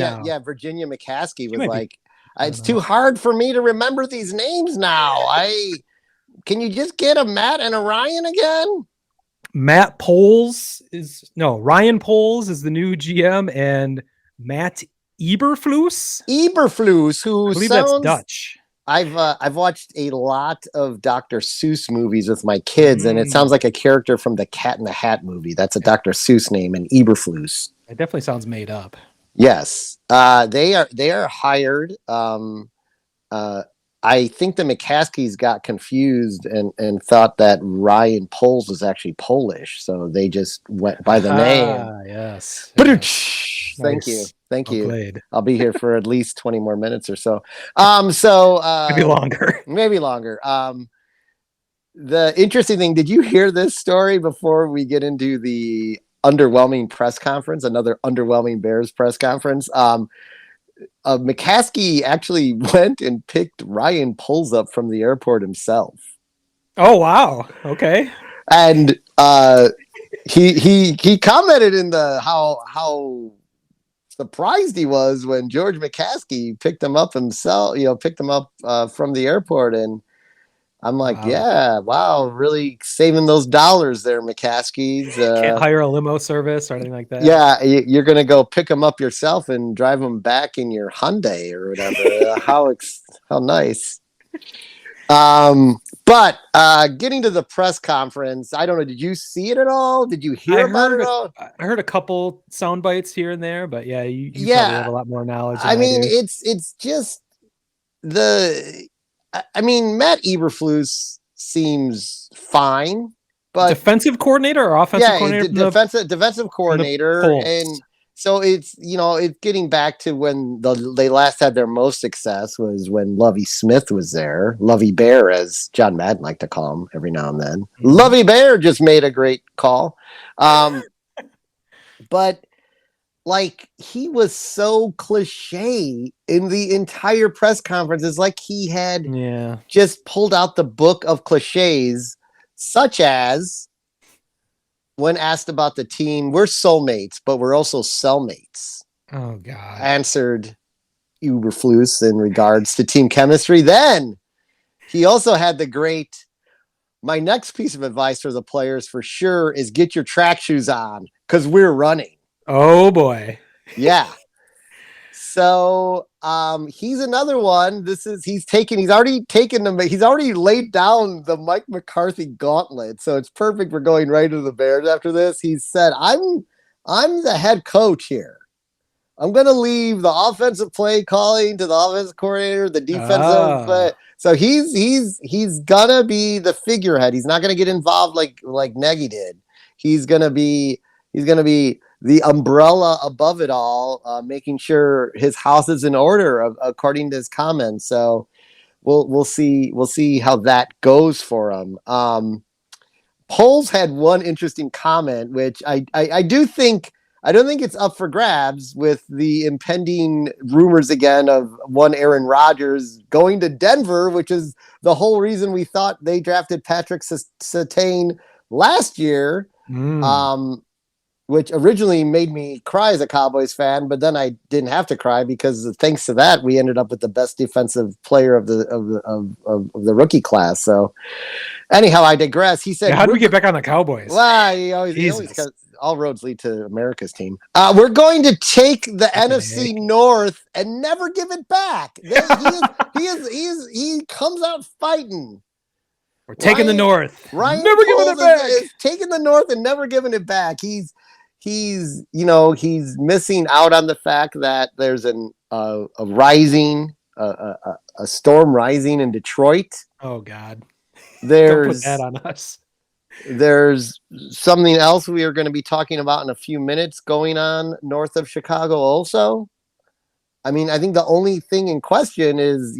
McCaskey was like, it's too hard for me to remember these names now. Can you just get a Matt and a Ryan again? Ryan Poles is the new GM, and Matt Eberflus, who I believe sounds that's Dutch. I've watched a lot of Dr. Seuss movies with my kids, and it sounds like a character from the Cat in the Hat movie. That's a Dr. Seuss name, and Eberflus. It definitely sounds made up. Yes, they are hired. I think the McCaskies got confused and thought that Ryan Poles was actually Polish, so they just went by the name. Yes. Thank you. Thank you. Played. I'll be here for at least 20 more minutes or so. Maybe longer. Maybe longer. The interesting thing, did you hear this story before we get into the underwhelming press conference, another underwhelming Bears press conference? McCaskey actually went and picked Ryan Poles up from the airport himself. Oh, wow. Okay. And he commented in the how surprised he was when George McCaskey picked him up himself, from the airport. And I'm like, wow, really saving those dollars there, McCaskey's. Can't hire a limo service or anything like that. Yeah, you're going to go pick them up yourself and drive them back in your Hyundai or whatever. How nice. But getting to the press conference, I don't know. Did you see it at all? Did you hear about it at all? I heard a couple sound bites here and there, but yeah, you probably have a lot more knowledge. It's just Matt Eberflus seems fine, but defensive coordinator or offensive coordinator? Defensive coordinator, and so it's getting back to when they last had their most success was when Lovie Smith was there. Lovie Bear, as John Madden liked to call him every now and then. Mm-hmm. Lovie Bear just made a great call, but like he was so cliche in the entire press conference. It's like he had just pulled out the book of cliches, such as when asked about the team, we're soulmates, but we're also cellmates. Oh, God. Answered Eberflus in regards to team chemistry. Then he also had the great, my next piece of advice for the players for sure is get your track shoes on because we're running. Oh boy. Yeah. So he's another one. He's already laid down the Mike McCarthy gauntlet. So it's perfect for going right to the Bears after this. He said, I'm the head coach here. I'm gonna leave the offensive play calling to the offensive coordinator, the defensive play. So he's gonna be the figurehead. He's not gonna get involved like Nagy did. He's gonna be the umbrella above it all, making sure his house is in order, according to his comments. So we'll see how that goes for him. Poles had one interesting comment, which I don't think it's up for grabs with the impending rumors again of one Aaron Rodgers going to Denver, which is the whole reason we thought they drafted Patrick Surtain last year. which originally made me cry as a Cowboys fan, but then I didn't have to cry because thanks to that, we ended up with the best defensive player of the rookie class. So anyhow, I digress. He said, how do we get back on the Cowboys? Well, he always got, all roads lead to America's team. We're going to take the NFC North and never give it back. He comes out fighting. We're taking the North. Ryan never giving it back. Is taking the North and never giving it back. He's missing out on the fact that there's a storm rising in Detroit. Oh God. Don't put that on us. There's something else we are going to be talking about in a few minutes going on north of Chicago also. I mean, I think the only thing in question is,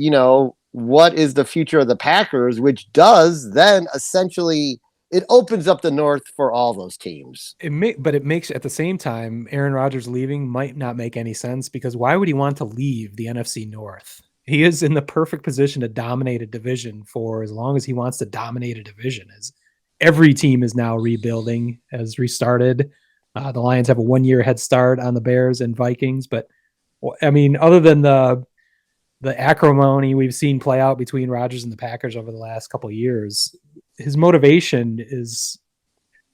what is the future of the Packers, which does then essentially it opens up the North for all those teams. But it makes, at the same time, Aaron Rodgers leaving might not make any sense, because why would he want to leave the NFC North? He is in the perfect position to dominate a division for as long as he wants to dominate a division. As every team is now rebuilding, has restarted. The Lions have a 1-year head start on the Bears and Vikings. But I mean, other than the acrimony we've seen play out between Rodgers and the Packers over the last couple of years, his motivation is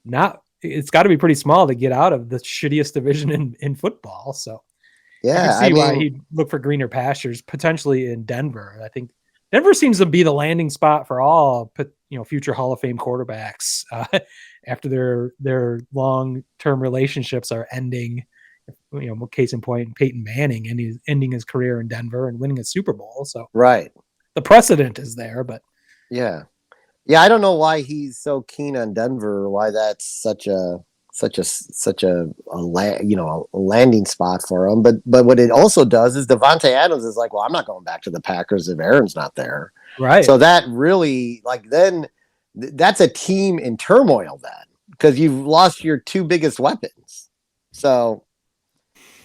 not, it's got to be pretty small to get out of the shittiest division in football. So yeah, I can see why he'd look for greener pastures, potentially in Denver. I think Denver seems to be the landing spot for all, future Hall of Fame quarterbacks after their long-term relationships are ending. Case in point, Peyton Manning, and he's ending his career in Denver and winning a Super Bowl. So right, the precedent is there, but yeah, I don't know why he's so keen on Denver. Why that's such a landing spot for him. But what it also does is Devontae Adams is like, well, I'm not going back to the Packers if Aaron's not there. Right. So that really, then that's a team in turmoil then, because you've lost your two biggest weapons. So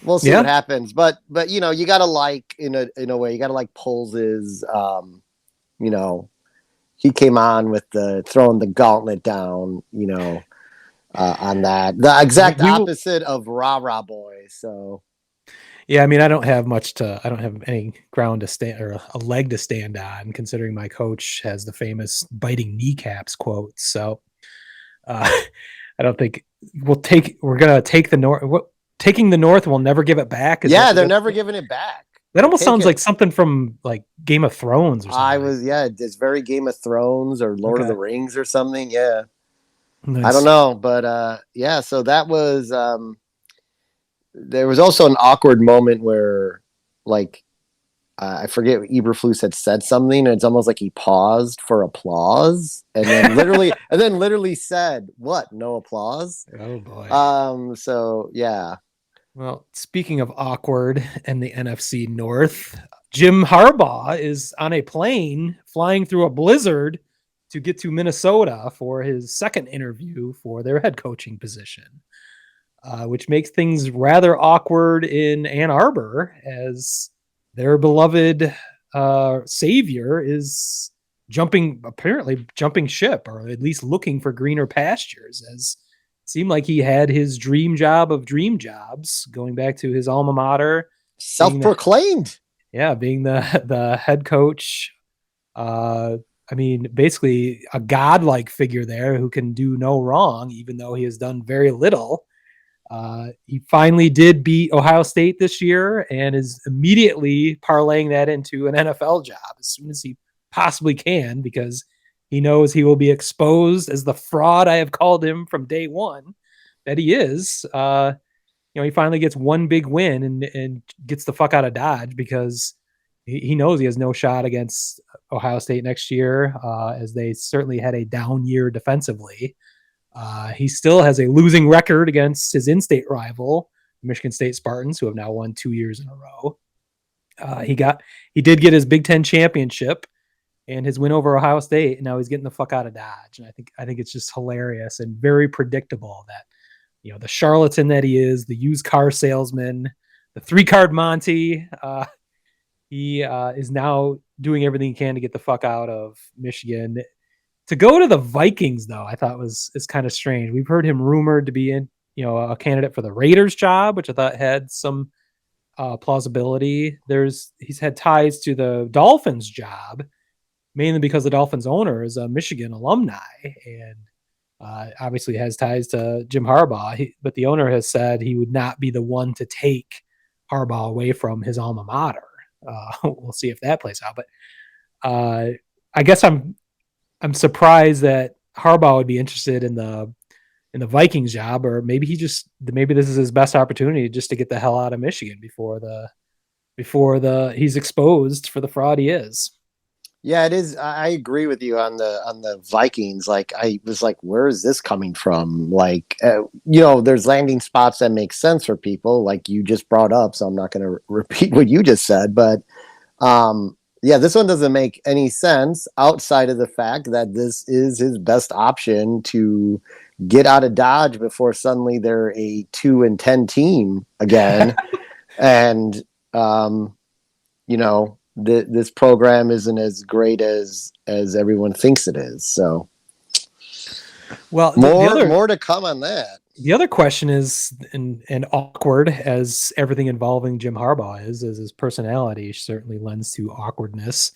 we'll see what happens. But you got to in a way, you got to Poles' he came on with the throwing the gauntlet down, on that. The exact opposite of rah-rah boy. So yeah, I mean, I don't have any ground to stand or a leg to stand on, considering my coach has the famous biting kneecaps quote. So I don't think we're going to take the North. Taking the North, we'll never give it back. They're never giving it back. That almost sounds like something from Game of Thrones or something. It's very Game of Thrones or Lord of the Rings or something. Yeah. Nice. I don't know, but so that was there was also an awkward moment where I forget, Eberflus had said something, and it's almost like he paused for applause and then literally said, "What? No applause?" Oh boy. So yeah. Well, speaking of awkward and the NFC North, Jim Harbaugh is on a plane flying through a blizzard to get to Minnesota for his second interview for their head coaching position, which makes things rather awkward in Ann Arbor, as their beloved savior is jumping ship, or at least looking for greener pastures, as seemed like he had his dream job of dream jobs, going back to his alma mater, self-proclaimed. Being the head coach. I mean, basically a godlike figure there who can do no wrong, even though he has done very little. He finally did beat Ohio State this year and is immediately parlaying that into an NFL job as soon as he possibly can, because he knows he will be exposed as the fraud I have called him from day one that he is. He finally gets one big win and gets the fuck out of Dodge, because he knows he has no shot against Ohio State next year, as they certainly had a down year defensively. He still has a losing record against his in-state rival, Michigan State Spartans, who have now won 2 years in a row. He did get his Big Ten championship and his win over Ohio State, and now he's getting the fuck out of Dodge. And I think it's just hilarious and very predictable that, the charlatan that he is, the used car salesman, the 3-card Monty, he is now doing everything he can to get the fuck out of Michigan. To go to the Vikings, though, I thought is kind of strange. We've heard him rumored to be a candidate for the Raiders job, which I thought had some plausibility. He's had ties to the Dolphins job, mainly because the Dolphins owner is a Michigan alumni and obviously has ties to Jim Harbaugh. But the owner has said he would not be the one to take Harbaugh away from his alma mater. We'll see if that plays out. But I guess I'm surprised that Harbaugh would be interested in the Vikings job, or maybe maybe this is his best opportunity just to get the hell out of Michigan before he's exposed for the fraud he is. Yeah, it is. I agree with you on the Vikings. Like, I was like, where is this coming from? Like, there's landing spots that make sense for people, like you just brought up. So I'm not going to repeat what you just said, but yeah, this one doesn't make any sense outside of the fact that this is his best option to get out of Dodge before suddenly they're a 2-10 team again, and this program isn't as great as everyone thinks it is. So, well, more to come on that. The other question is, and awkward as everything involving Jim Harbaugh is his personality certainly lends to awkwardness.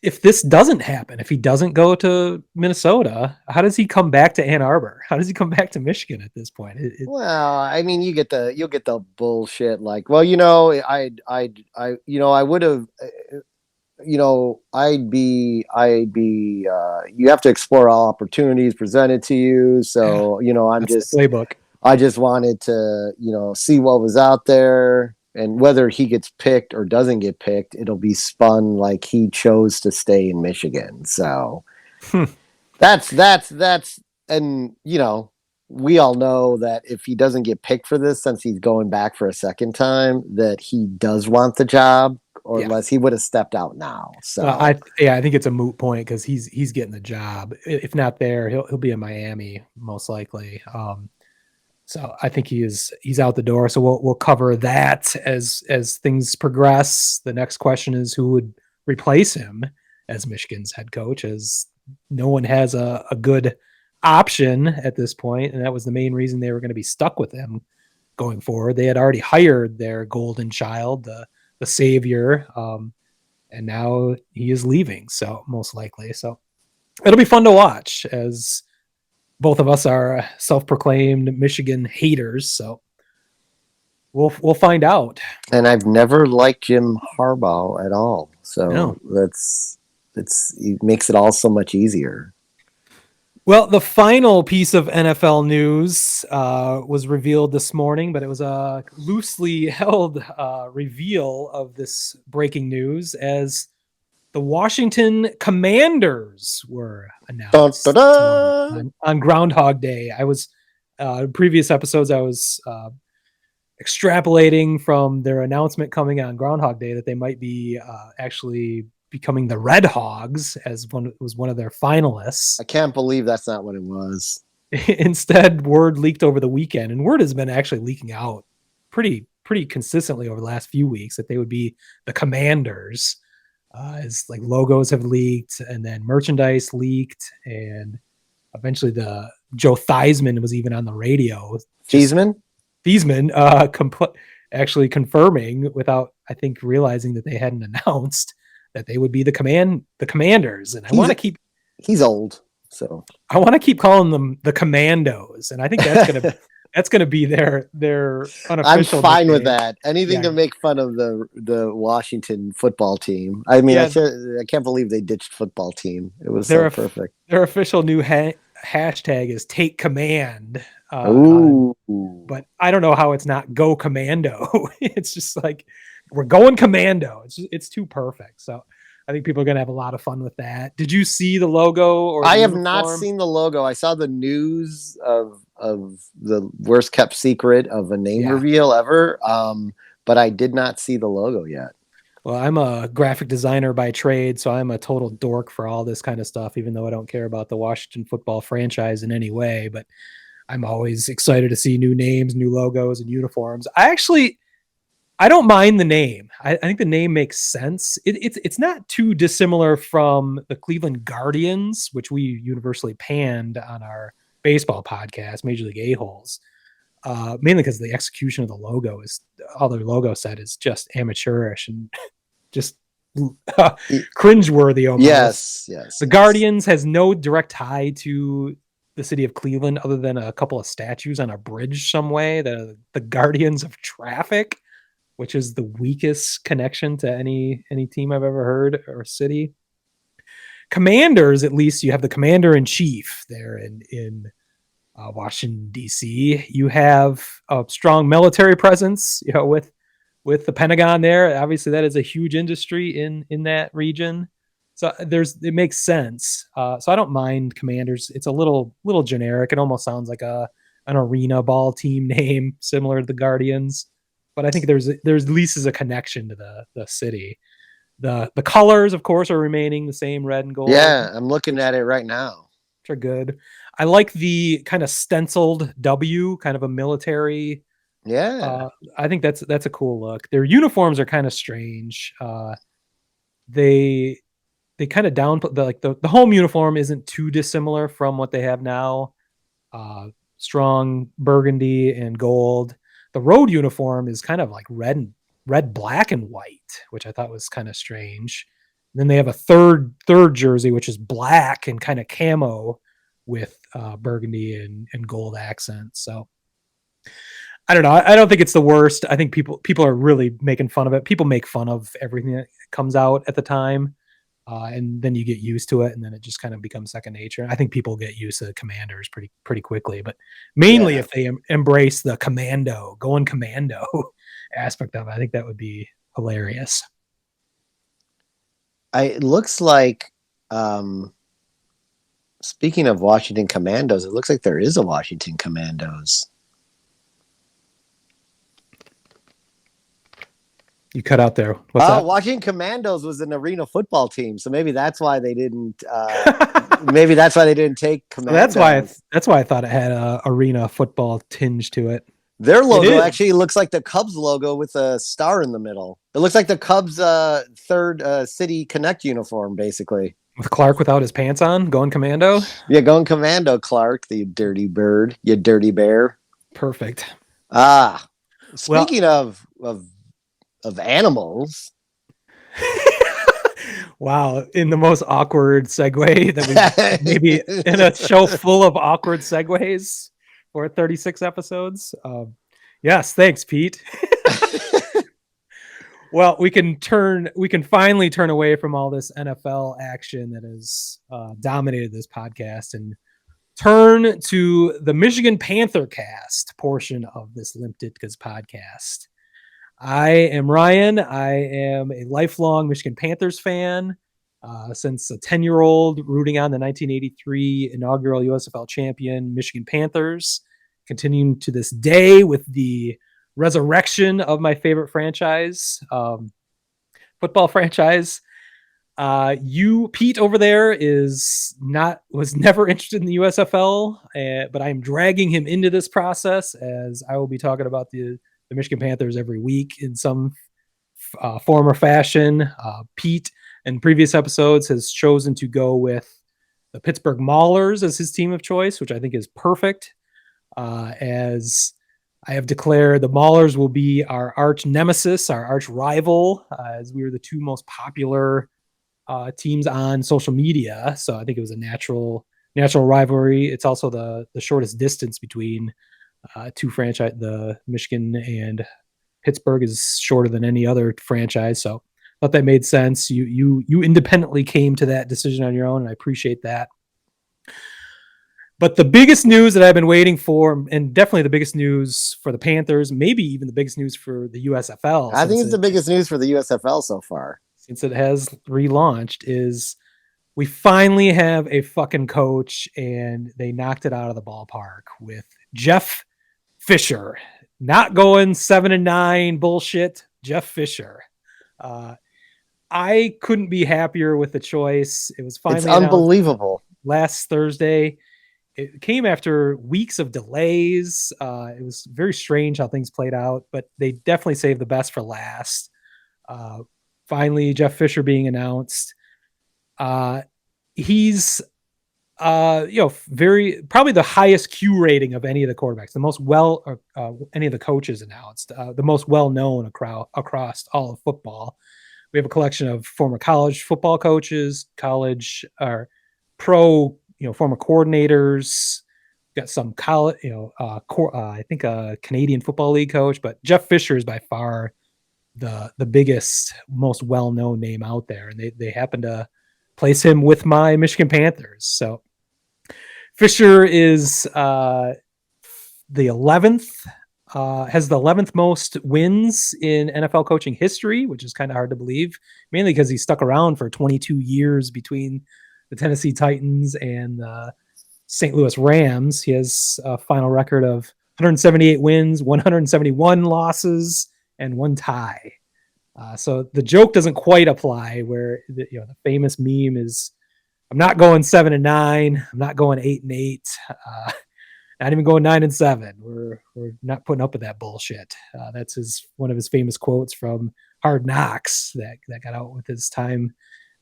If this doesn't happen, if he doesn't go to Minnesota, how does he come back to Ann Arbor? How does he come back to Michigan at this point? Well, I mean, you'll get the bullshit like, well, I would have, I'd be, you have to explore all opportunities presented to you. So, That's just the playbook. I just wanted to, see what was out there. And whether he gets picked or doesn't get picked, it'll be spun like he chose to stay in Michigan. So that's, and we all know that if he doesn't get picked for this, since he's going back for a second time, that he does want the job, or unless he would have stepped out now. So I think it's a moot point because he's getting the job. If not there, he'll be in Miami most likely. So I think he's out the door. So we'll cover that as things progress. The next question is who would replace him as Michigan's head coach, as no one has a good option at this point, and that was the main reason they were going to be stuck with him going forward. They had already hired their golden child, the savior, and now he is leaving. So most likely, so it'll be fun to watch as both of us are self-proclaimed Michigan haters, so we'll find out. And I've never liked Jim Harbaugh at all, so it makes it all so much easier. Well, the final piece of NFL news was revealed this morning, but it was a loosely held reveal of this breaking news as the Washington Commanders were announced on Groundhog Day. I was in previous episodes, I was extrapolating from their announcement coming on Groundhog Day that they might be actually becoming the Red Hogs, as one of their finalists. I can't believe that's not what it was. Instead, word leaked over the weekend, and word has been actually leaking out pretty consistently over the last few weeks that they would be the Commanders. As like logos have leaked, and then merchandise leaked, and eventually the Joe Theismann was even on the radio. Theismann, actually confirming without, I think, realizing that they hadn't announced that they would be the Commanders. And he's old, so I want to keep calling them the Commandos, and I think that's gonna that's going to be their unofficial. I'm fine nickname. with that. Anything to make fun of the Washington football team. I mean, I can't believe they ditched football team. It was so perfect. Their official new hashtag is Take Command. But I don't know how it's not Go Commando. It's just like we're going Commando. It's too perfect. So I think people are going to have a lot of fun with that. Did you see the logo? Or I have not seen the logo. I saw the news of the worst kept secret of a name reveal ever. But I did not see the logo yet. Well, I'm a graphic designer by trade, so I'm a total dork for all this kind of stuff, even though I don't care about the Washington football franchise in any way. But I'm always excited to see new names, new logos, and uniforms. I don't mind the name. I think the name makes sense. It's not too dissimilar from the Cleveland Guardians, which we universally panned on our baseball podcast, Major League A-Holes. mainly because the execution of the logo is all their logo set is just amateurish and just cringeworthy almost. Yes. The Guardians has no direct tie to the city of Cleveland other than a couple of statues on a bridge some way. The Guardians of Traffic, which is the weakest connection to any team I've ever heard or city. Commanders, at least you have the commander in chief there in Washington, D.C. You have a strong military presence, with the Pentagon there. Obviously, that is a huge industry in that region. So it makes sense. So I don't mind Commanders. It's a little generic. It almost sounds like an arena ball team name, similar to the Guardians. But I think there's at least a connection to the city. The colors, of course, are remaining the same, red and gold. Yeah, I'm looking at it right now. Which are good. I like the kind of stenciled W, kind of a military. Yeah. I think that's a cool look. Their uniforms are kind of strange. They kind of downput the home uniform isn't too dissimilar from what they have now. Strong burgundy and gold. The road uniform is kind of like red, black, and white, which I thought was kind of strange. And then they have a third jersey, which is black and kind of camo with burgundy and gold accents. So I don't know. I don't think it's the worst. I think people are really making fun of it. People make fun of everything that comes out at the time. And then you get used to it, and then it just kind of becomes second nature. I think people get used to Commanders pretty quickly, but mainly if they embrace the going commando aspect of it, I think that would be hilarious. It looks like, speaking of Washington Commandos, it looks like there is a Washington Commandos. You cut out there. What's that? Washington Commandos was an arena football team, so maybe that's why they didn't. Maybe that's why they didn't take Commandos. That's why I thought it had a arena football tinge to it. Their logo actually looks like the Cubs logo with a star in the middle. It looks like the Cubs' third City Connect uniform, basically. With Clark without his pants on, going commando. Yeah, going commando, Clark, you dirty bird, you dirty bear. Perfect. Speaking of animals. Wow, in the most awkward segue that we maybe in a show full of awkward segues for 36 episodes. Yes, thanks, Pete. Well, we can finally turn away from all this NFL action that has dominated this podcast and turn to the Michigan Panther cast portion of this Limp Ditka's podcast. I am Ryan. I am a lifelong Michigan Panthers fan since a 10-year-old, rooting on the 1983 inaugural USFL champion Michigan Panthers, continuing to this day with the resurrection of my favorite franchise, football franchise. Pete over there was never interested in the USFL, but I'm dragging him into this process as I will be talking about the Michigan Panthers every week in some form or fashion. Pete, in previous episodes, has chosen to go with the Pittsburgh Maulers as his team of choice, which I think is perfect. As I have declared, the Maulers will be our arch nemesis, our arch rival, as we were the two most popular teams on social media. So I think it was a natural rivalry. It's also the shortest distance between two franchise. The Michigan and Pittsburgh is shorter than any other franchise, so I thought that made sense. You independently came to that decision on your own, and I appreciate that. But the biggest news that I've been waiting for, and definitely the biggest news for the Panthers, maybe even the biggest news for the USFL. I think it's the biggest news for the USFL so far, since it has relaunched, is we finally have a fucking coach, and they knocked it out of the ballpark with Jeff Fisher. Not going 7-9 bullshit. Jeff Fisher. I couldn't be happier with the choice. It was finally unbelievable. Last Thursday. It came after weeks of delays. It was very strange how things played out, but they definitely saved the best for last. Finally, Jeff Fisher being announced. He's Probably the highest Q rating of any of the quarterbacks, the most any of the coaches announced, the most well known across all of football. We have a collection of former college football coaches, college or pro, former coordinators. Got some college, I think a Canadian Football League coach, but Jeff Fisher is by far the biggest, most well known name out there, and they happen to place him with my Michigan Panthers. So Fisher is the 11th. Has the 11th most wins in NFL coaching history, which is kind of hard to believe, mainly because he stuck around for 22 years between the Tennessee Titans and the St. Louis Rams. He has a final record of 178 wins, 171 losses, and 1 tie. So the joke doesn't quite apply where the famous meme is, I'm not going 7-9. I'm not going 8-8. Not even going 9-7. We're not putting up with that bullshit. That's one of his famous quotes from Hard Knocks that got out with his time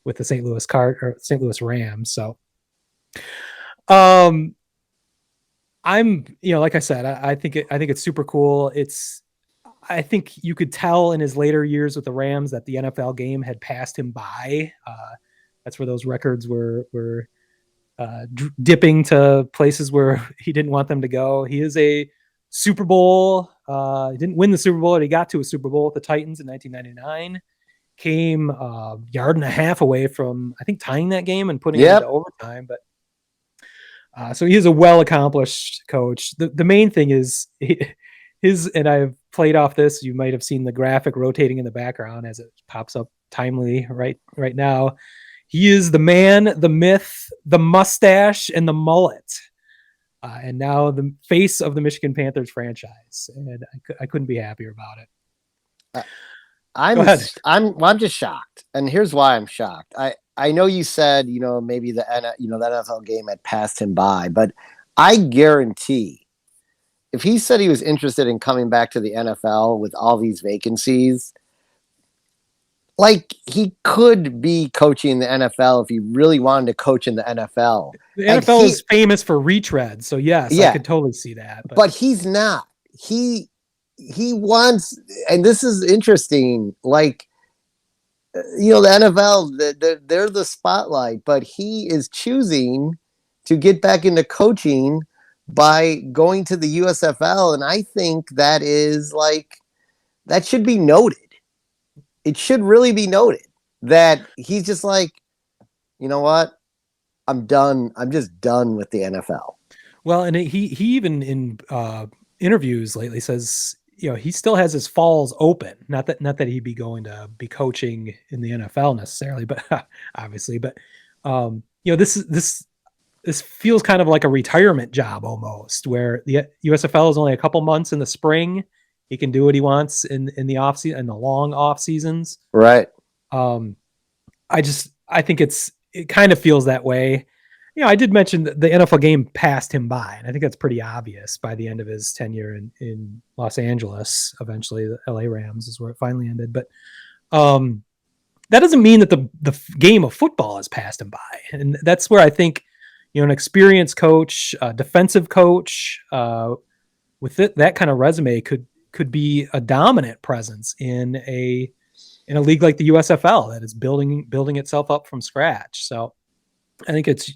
with the St. Louis Rams. So, I'm, like I said, I think it's super cool. I think you could tell in his later years with the Rams that the NFL game had passed him by. That's where those records were dipping to places where he didn't want them to go. He is a Super Bowl. He didn't win the Super Bowl, but he got to a Super Bowl with the Titans in 1999. Came a yard and a half away from, I think, tying that game and putting it into overtime. But so he is a well-accomplished coach. The main thing is and I've played off this. You might have seen the graphic rotating in the background as it pops up timely right now. He is the man, the myth, the mustache, and the mullet. And now the face of the Michigan Panthers franchise. And I couldn't be happier about it. I'm just shocked. And here's why I'm shocked. I know you said, maybe the NFL game had passed him by, but I guarantee if he said he was interested in coming back to the NFL with all these vacancies, like he could be coaching the NFL if he really wanted to coach in the NFL. The NFL is famous for retreads, so yes, I could totally see that. But he's not. He wants, and this is interesting. Like, the NFL, they're the spotlight, but he is choosing to get back into coaching by going to the USFL, and I think that should be noted. It should really be noted that he's just like, you know what? I'm done. I'm just done with the NFL. Well, and he even in interviews lately says, he still has his falls open. Not that he'd be going to be coaching in the NFL necessarily, but obviously, but this feels kind of like a retirement job almost, where the USFL is only a couple months in the spring. He can do what he wants in the off season, in the long off seasons. Right. I think it kind of feels that way. I did mention that the NFL game passed him by, and I think that's pretty obvious by the end of his tenure in Los Angeles. Eventually, the LA Rams is where it finally ended. But that doesn't mean that the game of football has passed him by. And that's where I think, an experienced coach, a defensive coach, with that kind of resume could be a dominant presence in a league like the USFL that is building itself up from scratch. So I think it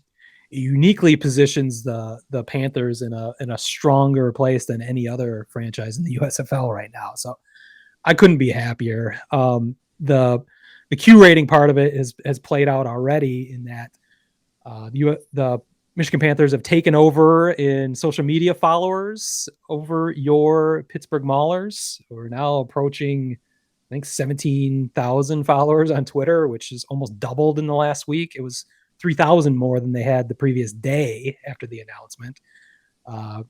uniquely positions the Panthers in a stronger place than any other franchise in the USFL right now. So I couldn't be happier. The Q rating part of it has played out already in that the Michigan Panthers have taken over in social media followers over your Pittsburgh Maulers. We're now approaching, I think, 17,000 followers on Twitter, which is almost doubled in the last week. It was 3,000 more than they had the previous day after the announcement. So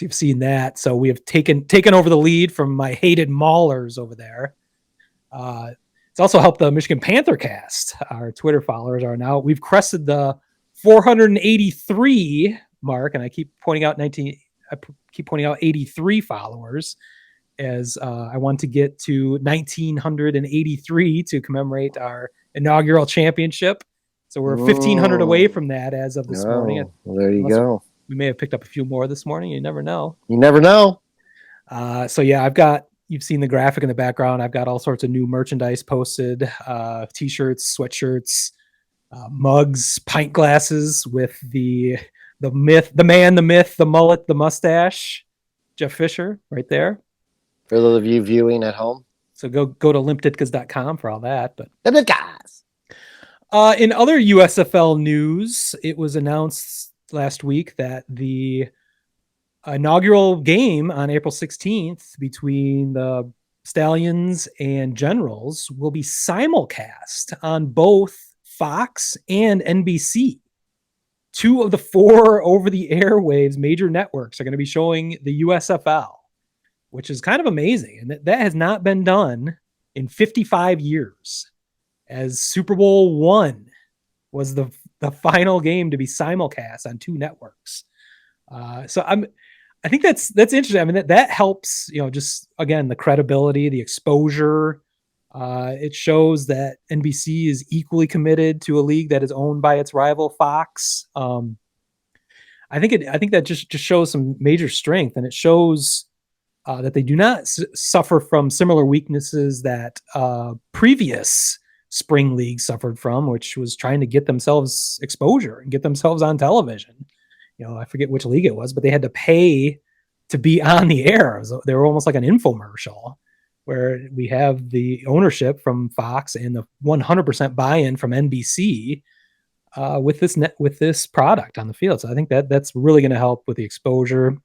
you've seen that. So we have taken over the lead from my hated Maulers over there. It's also helped the Michigan Panther cast. Our Twitter followers we've crested the 483 mark, and I keep pointing out 83 followers as I want to get to 1,983 to commemorate our inaugural championship So we're 1,500 away from that as of this morning. Well, there you go. We may have picked up a few more this morning. You never know. You never know. So yeah, you've seen the graphic in the background. I've got all sorts of new merchandise posted, t-shirts, sweatshirts, mugs, pint glasses with the myth, the man, the myth, the mullet, the mustache, Jeff Fisher right there. For those of you viewing at home. So go to limpditkas.com for all that. But Limpditkas. In other USFL news, it was announced last week that the inaugural game on April 16th between the Stallions and Generals will be simulcast on both Fox and NBC. 2 of the 4 over-the-air waves major networks are going to be showing the USFL, which is kind of amazing. And that has not been done in 55 years, as Super Bowl I was the final game to be simulcast on 2 networks. So I think that's interesting. I mean, that helps, just again, the credibility, the exposure. It shows that NBC is equally committed to a league that is owned by its rival Fox. I think that just shows some major strength, and it shows that they do not suffer from similar weaknesses that previous spring league suffered from, which was trying to get themselves exposure and get themselves on television. I forget which league it was, but they had to pay to be on the air. They were almost like an infomercial, where we have the ownership from Fox and the 100% buy-in from NBC with this product on the field. So I think that's really going to help with the exposure.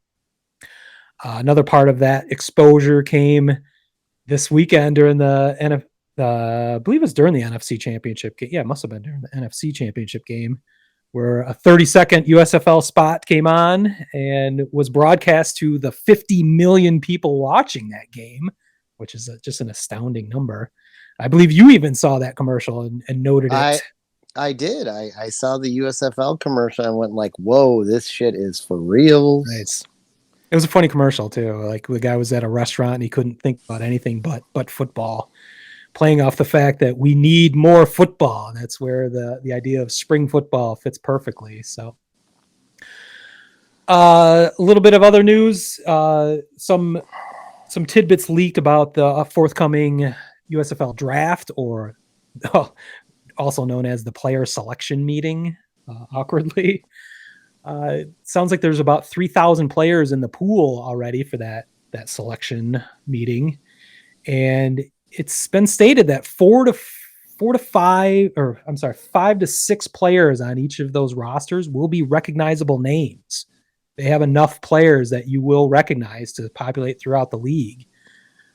Another part of that exposure came this weekend during I believe it was during the NFC Championship game. Yeah, it must have been during the NFC Championship game, where a 30-second USFL spot came on and was broadcast to the 50 million people watching that game, which is just an astounding number. I believe you even saw that commercial and noted it. I did. I saw the USFL commercial and went like, whoa, this shit is for real. Nice. It was a funny commercial too. Like, the guy was at a restaurant and he couldn't think about anything but football, playing off the fact that we need more football. That's where the idea of spring football fits perfectly. So a little bit of other news, some tidbits leaked about the forthcoming USFL draft, or also known as the player selection meeting, awkwardly. Sounds like there's about 3,000 players in the pool already for that selection meeting. And it's been stated that 5 to 6 players on each of those rosters will be recognizable names. They have enough players that you will recognize to populate throughout the league,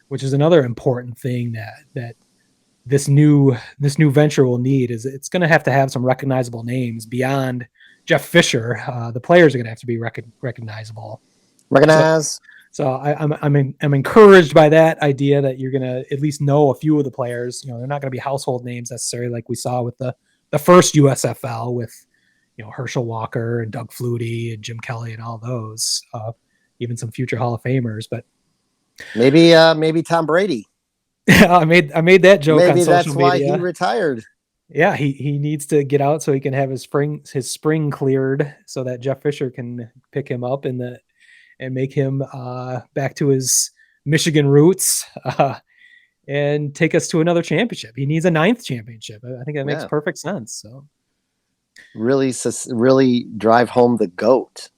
which is another important thing that this new venture will need. Is it's going to have some recognizable names beyond Jeff Fisher. The players are going to have to be recognizable. So I'm encouraged by that idea that you're going to at least know a few of the players. They're not going to be household names necessarily, like we saw with the first USFL with Herschel Walker and Doug Flutie and Jim Kelly and all those, even some future Hall of Famers. But maybe Tom Brady. I made that joke on social media. Maybe that's why he retired. Yeah, he needs to get out so he can have his spring cleared, so that Jeff Fisher can pick him up and make him back to his Michigan roots and take us to another championship. He needs a 9th championship. I think that makes perfect sense. So really drive home the GOAT.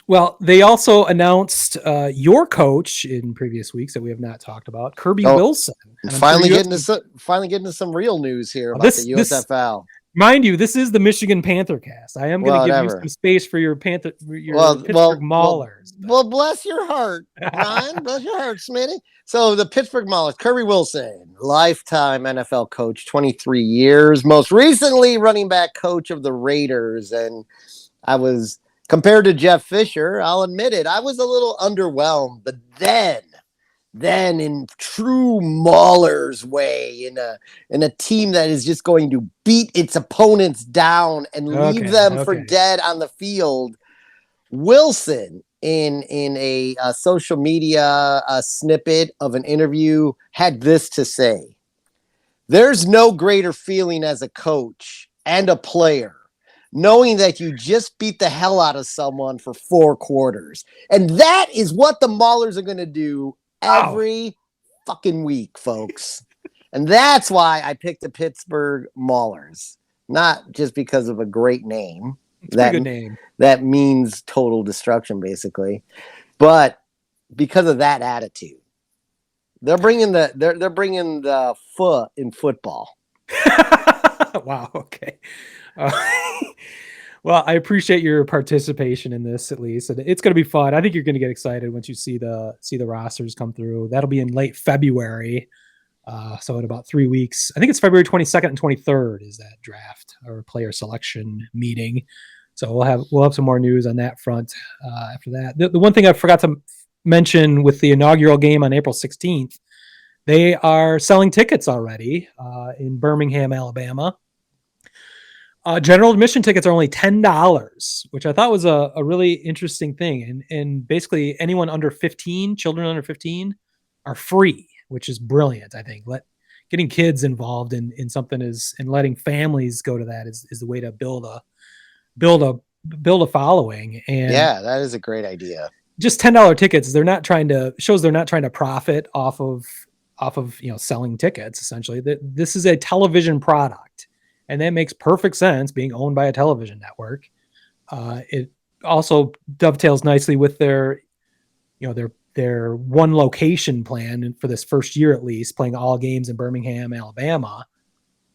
Well, they also announced your coach in previous weeks that we have not talked about, Kirby Wilson. Finally getting to some real news here about the USFL. Mind you, this is the Michigan Panther cast. I am going to give you some space for your Pittsburgh Maulers. Well, bless your heart, Ryan. Bless your heart, Smitty. So the Pittsburgh Maulers, Kirby Wilson, lifetime NFL coach, 23 years, most recently running back coach of the Raiders. And I was, compared to Jeff Fisher, I'll admit it, I was a little underwhelmed. But then in true Maulers way, in a team that is just going to beat its opponents down and leave them for dead on the field, Wilson, in a social media snippet of an interview, had this to say: "There's no greater feeling as a coach and a player, knowing that you just beat the hell out of someone for 4 quarters. And that is what the Maulers are going to do every fucking week, folks. And that's why I picked the Pittsburgh Maulers, not just because of a great name. It's a good name. That means total destruction, basically. But because of that attitude. They're bringing the foot in football. Wow. Okay. Well, I appreciate your participation in this, at least. It's going to be fun. I think you're going to get excited once you see the rosters come through. That'll be in late February. So in about 3 weeks, I think it's February 22nd and 23rd is that draft or player selection meeting. So we'll have some more news on that front after that. The one thing I forgot to mention with the inaugural game on April 16th, they are selling tickets already in Birmingham, Alabama. General admission tickets are only $10, which I thought was a really interesting thing. And basically anyone under 15, children under 15 are free, which is brilliant. I think getting kids involved in something and letting families go to that is the way to build a following. And yeah, that is a great idea. Just $10 tickets. They're not trying to profit off of selling tickets. Essentially, this is a television product, and that makes perfect sense. Being owned by a television network, it also dovetails nicely with their one location plan for this first year, at least playing all games in Birmingham, Alabama.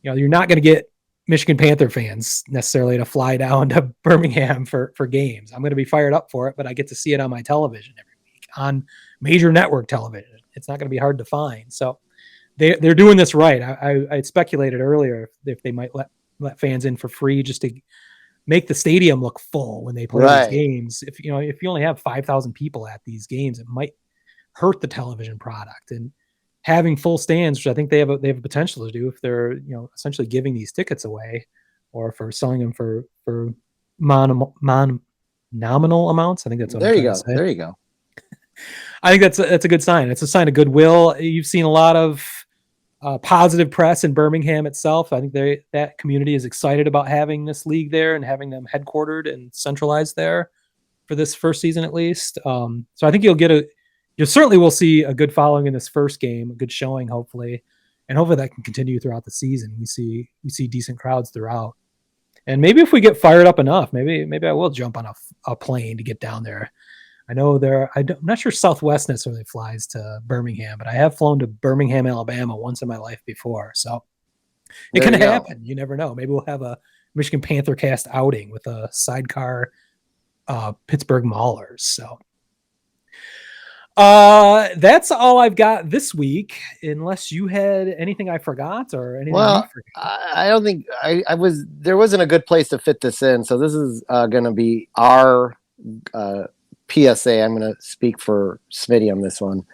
You're not going to get Michigan Panther fans necessarily to fly down to Birmingham for games. I'm going to be fired up for it, but I get to see it on my television every week on major network television. It's not going to be hard to find. So they're doing this right. I speculated earlier if they might let fans in for free just to make the stadium look full when they play these games. If you only have 5,000 people at these games, it might hurt the television product. And having full stands, which I think they have a potential to do if they're essentially giving these tickets away, or for selling them for nominal amounts. I think that's what there you go. There you go. I think that's a good sign. It's a sign of goodwill. You've seen a lot of positive press in Birmingham itself. I think that community is excited about having this league there and having them headquartered and centralized there for this first season, at least. So I think you certainly will see a good following in this first game, a good showing, hopefully, and hopefully that can continue throughout the season. We see decent crowds throughout, and maybe if we get fired up enough, maybe I will jump on a plane to get down there. I know I'm not sure Southwest necessarily flies to Birmingham, but I have flown to Birmingham, Alabama once in my life before, so it can happen. You never know. Maybe we'll have a Michigan Panther cast outing with a sidecar Pittsburgh Maulers. So. That's all I've got this week, unless you had anything I forgot or anything. Well, I don't think there wasn't a good place to fit this in. So this is going to be our PSA. I'm going to speak for Smitty on this one.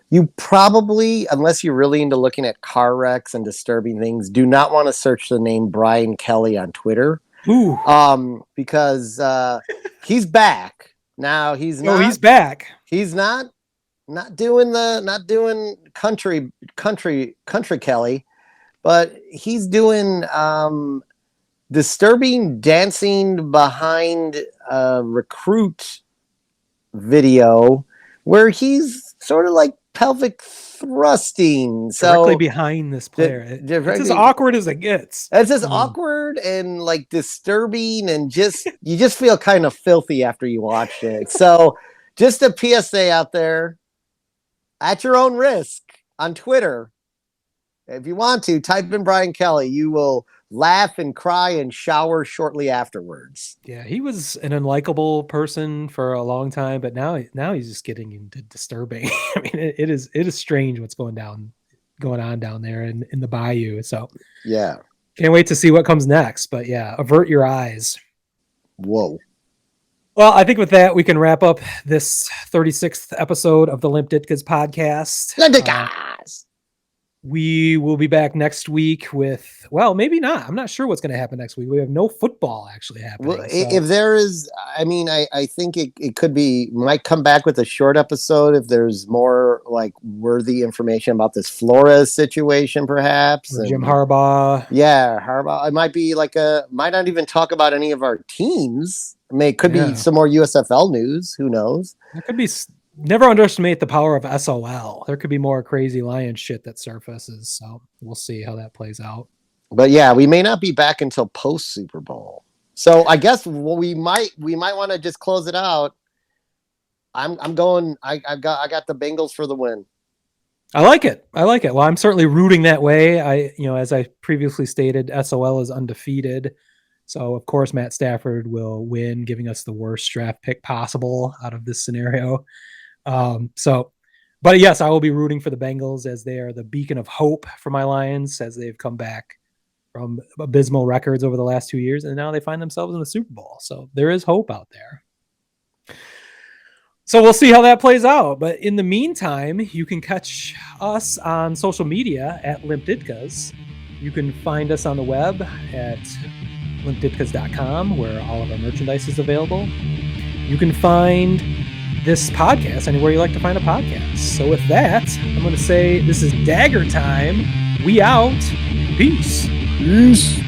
You probably, unless you're really into looking at car wrecks and disturbing things, do not want to search the name Brian Kelly on Twitter. Ooh. Because he's back. Now he's not. Oh, he's back. He's not doing country Kelly, but he's doing disturbing dancing behind a recruit video where he's sort of like pelvic thrusting directly behind this player. It's as awkward as it gets. It's just awkward and like disturbing, and you just feel kind of filthy after you watch it. So just a PSA out there, at your own risk on Twitter. If you want to, type in Brian Kelly. You will laugh and cry and shower shortly afterwards. Yeah, he was an unlikable person for a long time, but now he's just getting into disturbing. I mean, it is strange what's going on down there in the bayou. So yeah, can't wait to see what comes next. But yeah, avert your eyes. Whoa. Well, I think with that, we can wrap up this 36th episode of the Limp Ditkas podcast. We will be back next week with, well, maybe not. I'm not sure what's going to happen next week. We have no football actually happening. Well, if there is, I mean, I think it could be, might come back with a short episode if there's more like worthy information about this Flores situation, perhaps. Or Jim Harbaugh. Yeah, Harbaugh. It might be like might not even talk about any of our teams. I mean, it could be some more USFL news. Who knows? It could be. Never underestimate the power of SOL. There could be more crazy lion shit that surfaces. So we'll see how that plays out. But yeah, we may not be back until post Super Bowl. So I guess we might want to just close it out. I'm going. I got the Bengals for the win. I like it. Well, I'm certainly rooting that way. As I previously stated, SOL is undefeated. So of course Matt Stafford will win, giving us the worst draft pick possible out of this scenario. But yes, I will be rooting for the Bengals as they are the beacon of hope for my Lions as they've come back from abysmal records over the last 2 years. And now they find themselves in the Super Bowl. So there is hope out there. So we'll see how that plays out. But in the meantime, you can catch us on social media at Limp Ditkas. You can find us on the web at limpditkas.com where all of our merchandise is available. You can find this podcast anywhere you like to find a podcast. So with that, I'm going to say this is Dagger Time. We out. Peace. Peace.